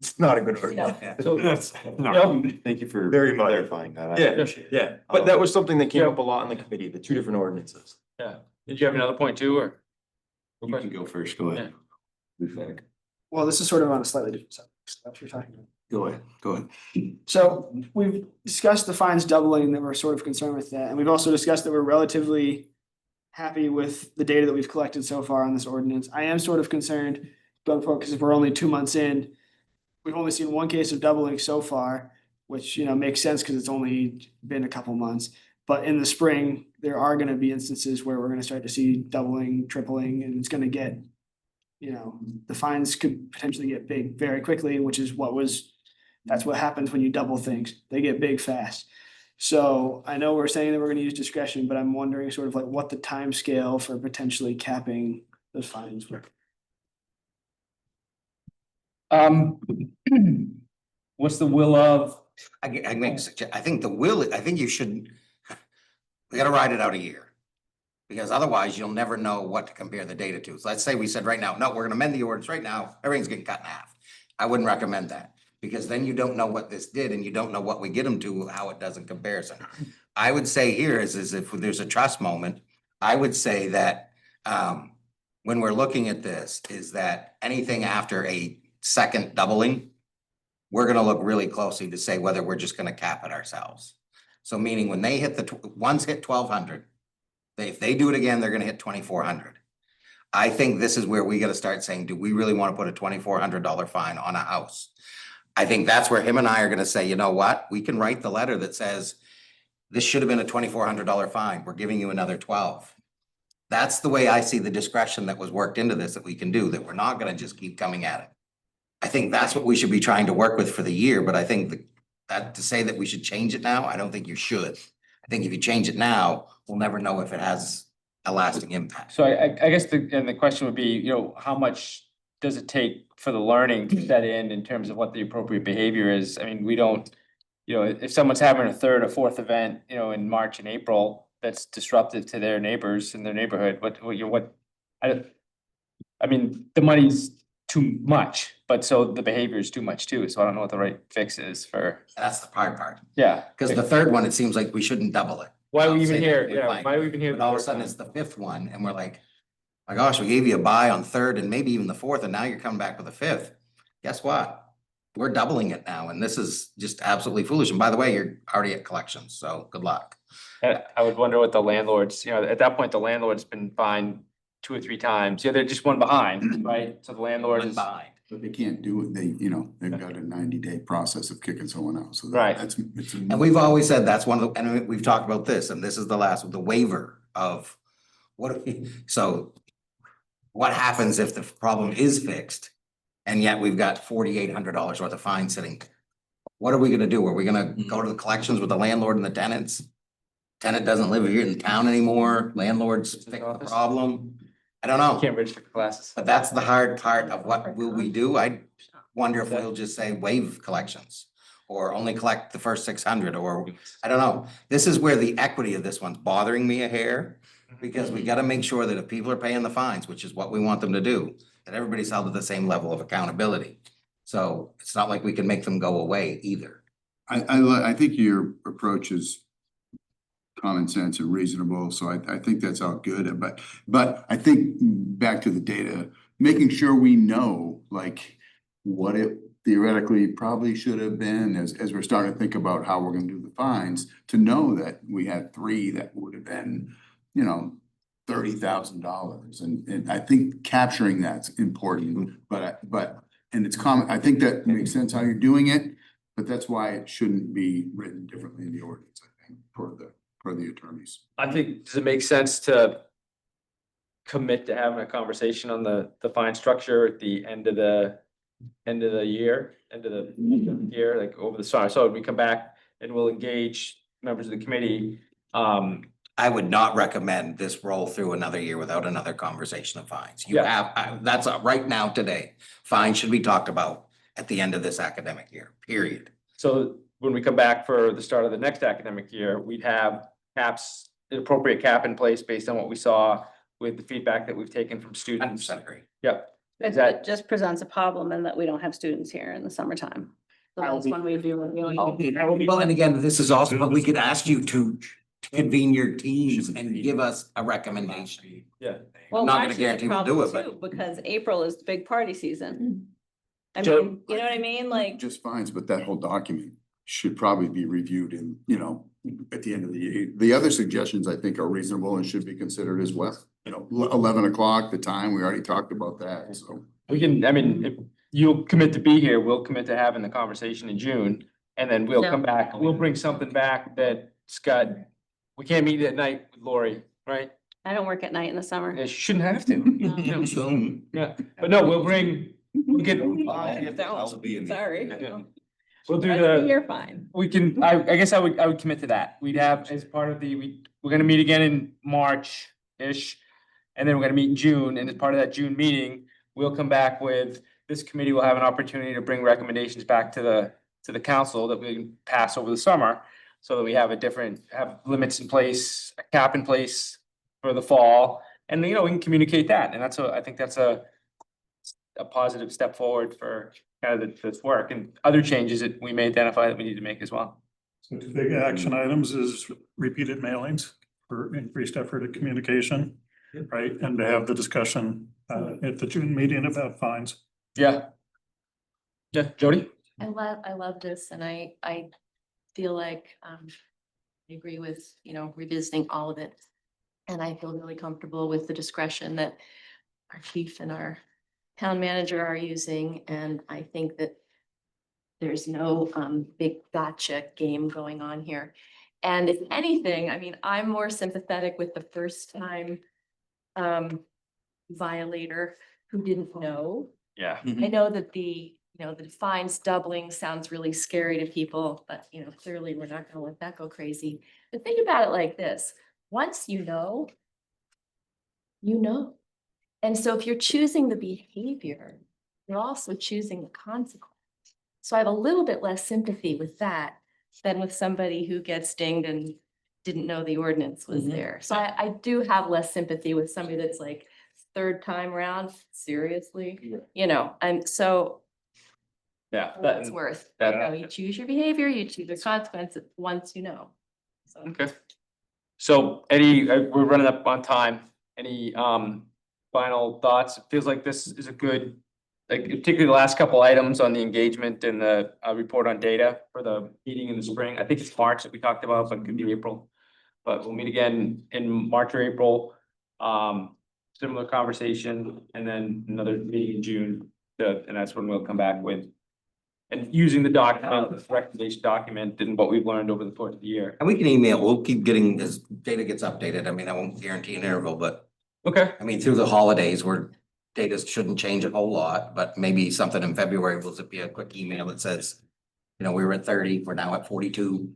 It's not a good word. Yeah. So that's, Thank you for Very much. clarifying that. I yeah, appreciate it. yeah, but that was something that came up a lot in the committee, the 2 different ordinances. Yeah. Did you have another point too, or? You can go first, go ahead. Well, this is sort of on a slightly different subject. So that's what you're talking about. Go ahead. So we've discussed the fines doubling, that we're sort of concerned with that, and we've also discussed that we're relatively happy with the data that we've collected so far on this ordinance. I am sort of concerned going forward, because if we're only 2 months in, we've only seen one case of doubling so far, which, you know, makes sense because it's only been a couple months. But in the spring, there are gonna be instances where we're gonna start to see doubling, tripling, and it's gonna get, you know, the fines could potentially get big very quickly, which is that's what happens when you double things. They get big fast. So I know we're saying that we're gonna use discretion, but I'm wondering sort of like what the time scale for potentially capping those fines were. What's the will of? I make, I think I think you should, we gotta ride it out a year. Because otherwise you'll never know what to compare the data to. So let's say we said right now, no, we're gonna amend the ordinance right now, everything's getting cut in half. I wouldn't recommend that, because then you don't know what this did and you don't know what we get them to, how it does in comparison. I would say here is if there's a trust moment, I would say that when we're looking at this, is that anything after a second doubling, we're gonna look really closely to say whether we're just gonna cap it ourselves. So meaning when they hit one's hit 1,200, if they do it again, they're gonna hit 2,400. I think this is where we gotta start saying, do we really wanna put a $2,400 fine on a house? I think that's where him and I are gonna say, you know what, we can write the letter that says, this should have been a $2,400 fine, we're giving you another 12. That's the way I see the discretion that was worked into this that we can do, that we're not gonna just keep coming at it. I think that's what we should be trying to work with for the year, but I think that to say that we should change it now, I don't think you should. I think if you change it now, we'll never know if it has a lasting impact. So I guess the question would be, you know, how much does it take for the learning to set in terms of what the appropriate behavior is? I mean, we don't, you know, if someone's having a third or fourth event, you know, in March and April, that's disruptive to their neighbors in their neighborhood, I mean, the money's too much, but so the behavior is too much too, so I don't know what the right fix is for, That's the hard part, yeah. because the third one, it seems like we shouldn't double it. Why are we I'll even say here? that, we're Yeah, fine. why are we even here? But all of a sudden, it's the fifth one, and we're like, my gosh, we gave you a buy on third and maybe even the fourth, and now you're coming back with a fifth. Guess what? We're doubling it now, and this is just absolutely foolish. And by the way, you're already at collections, so good luck. I would wonder what the landlords, you know, at that point, the landlord's been fined 2 or 3 times. Yeah, they're just one behind, right? So the landlord One is. buy. But they can't do it, they've got a 90-day process of kicking someone out, so Right. it's. And we've always said that's one of the, and we've talked about this, and this is the last, the waiver of so what happens if the problem is fixed and yet we've got $4,800 worth of fine sitting? What are we gonna do? Are we gonna go to the collections with the landlord and the tenants? Tenant doesn't live here in town anymore, landlord's fixed the problem. I don't know. Can't register for classes. But that's the hard part of what will we do? I wonder if we'll just say waive collections. Or only collect the first 600, or I don't know. This is where the equity of this one's bothering me a hair. Because we gotta make sure that if people are paying the fines, which is what we want them to do, that everybody's held to the same level of accountability. So it's not like we can make them go away either. I think your approach is common sense and reasonable, so I think that's all good, but I think back to the data, making sure we know like what it theoretically probably should have been as we're starting to think about how we're gonna do the fines, to know that we had 3 that would have been, you know, $30,000. And I think capturing that's important, and it's common, I think that makes sense how you're doing it, but that's why it shouldn't be written differently in the ordinance, I think, for the attorneys. I think, does it make sense to commit to having a conversation on the fine structure at the end of the year, like over the summer? So we come back and we'll engage members of the committee. I would not recommend this roll through another year without another conversation of fines. You Yeah. have, that's right now today. Fines should be talked about at the end of this academic year, period. So when we come back for the start of the next academic year, we'd have caps, an appropriate cap in place based on what we saw with the feedback that we've taken from students. 100% agree. Yep. It it just presents a problem in that we don't have students here in the summertime. So that's when we'd be reviewing. Well, and again, this is also, but we could ask you to convene your teams and give us a recommendation. Yeah. Well, not gonna March is a guarantee we'll do problem it, too, because April is the big party season. I So- mean, you know what I mean? Like, Just fines, but that whole document should probably be reviewed in, at the end of the year. The other suggestions I think are reasonable and should be considered as well. 11 o'clock, the time, we already talked about that, so. We can, I mean, if you'll commit to be here, we'll commit to having the conversation in June. And then we'll come back, we'll bring something back that Scott, we can't meet at night with Lori, right? I don't work at night in the summer. You shouldn't have to. No. Soon. Yeah, but no, we'll bring, we'll get, I'll be in the- Sorry. Yeah. we'll do Rest of the. You're fine. We can, I guess I would commit to that. We'd have as part of we're gonna meet again in March-ish. And then we're gonna meet in June, and as part of that June meeting, we'll come back with, this committee will have an opportunity to bring recommendations back to the council that we can pass over the summer. So that we have have limits in place, a cap in place for the fall, and we can communicate that, and I think that's a positive step forward for kind of this work and other changes that we may identify that we need to make as well. So 2 big action items is repeated mailings for increased effort at communication, right? And to have the discussion at the June meeting about fines. Yeah. Yeah, Jody? I love this and I feel like, I agree with, revisiting all of it. And I feel really comfortable with the discretion that our chief and our town manager are using. And I think that there's no big gotcha game going on here. And if anything, I mean, I'm more sympathetic with the first time violator who didn't know. Yeah. I know that the fines doubling sounds really scary to people, but clearly we're not gonna let that go crazy. But think about it like this, once you know. And so if you're choosing the behavior, you're also choosing the consequence. So I have a little bit less sympathy with that than with somebody who gets dinged and didn't know the ordinance was there. So I do have less sympathy with somebody that's like, third time around, seriously, and so. Yeah. For what it's worth, you choose your behavior, you choose the consequences once you know. So. Okay. So Eddie, we're running up on time. Any final thoughts? It feels like this is a good, like particularly the last couple items on the engagement and the report on data for the meeting in the spring. I think it's March that we talked about, but it could be April. But we'll meet again in March or April. Similar conversation, and then another meeting in June, and that's when we'll come back with. And using the document, the recommendation document, and what we've learned over the course of the year. And we can email, we'll keep getting, as data gets updated, I mean, I won't guarantee an interval, but Okay. I mean, through the holidays where data shouldn't change a whole lot, but maybe something in February will just be a quick email that says, we were at 30, we're now at 42.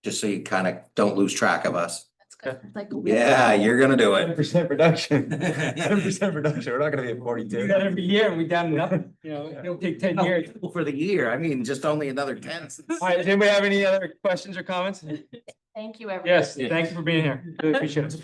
Just so you kind of don't lose track of us. That's good. Like, Yeah, you're gonna do it. 10% reduction, 10% reduction, we're not gonna be at Do 42. that every year and we down to nothing, it'll take 10 years. For the year, I mean, just only another 10. All right, does anybody have any other questions or comments? Thank you, everyone. Yes, thank you for being here. Really appreciate it.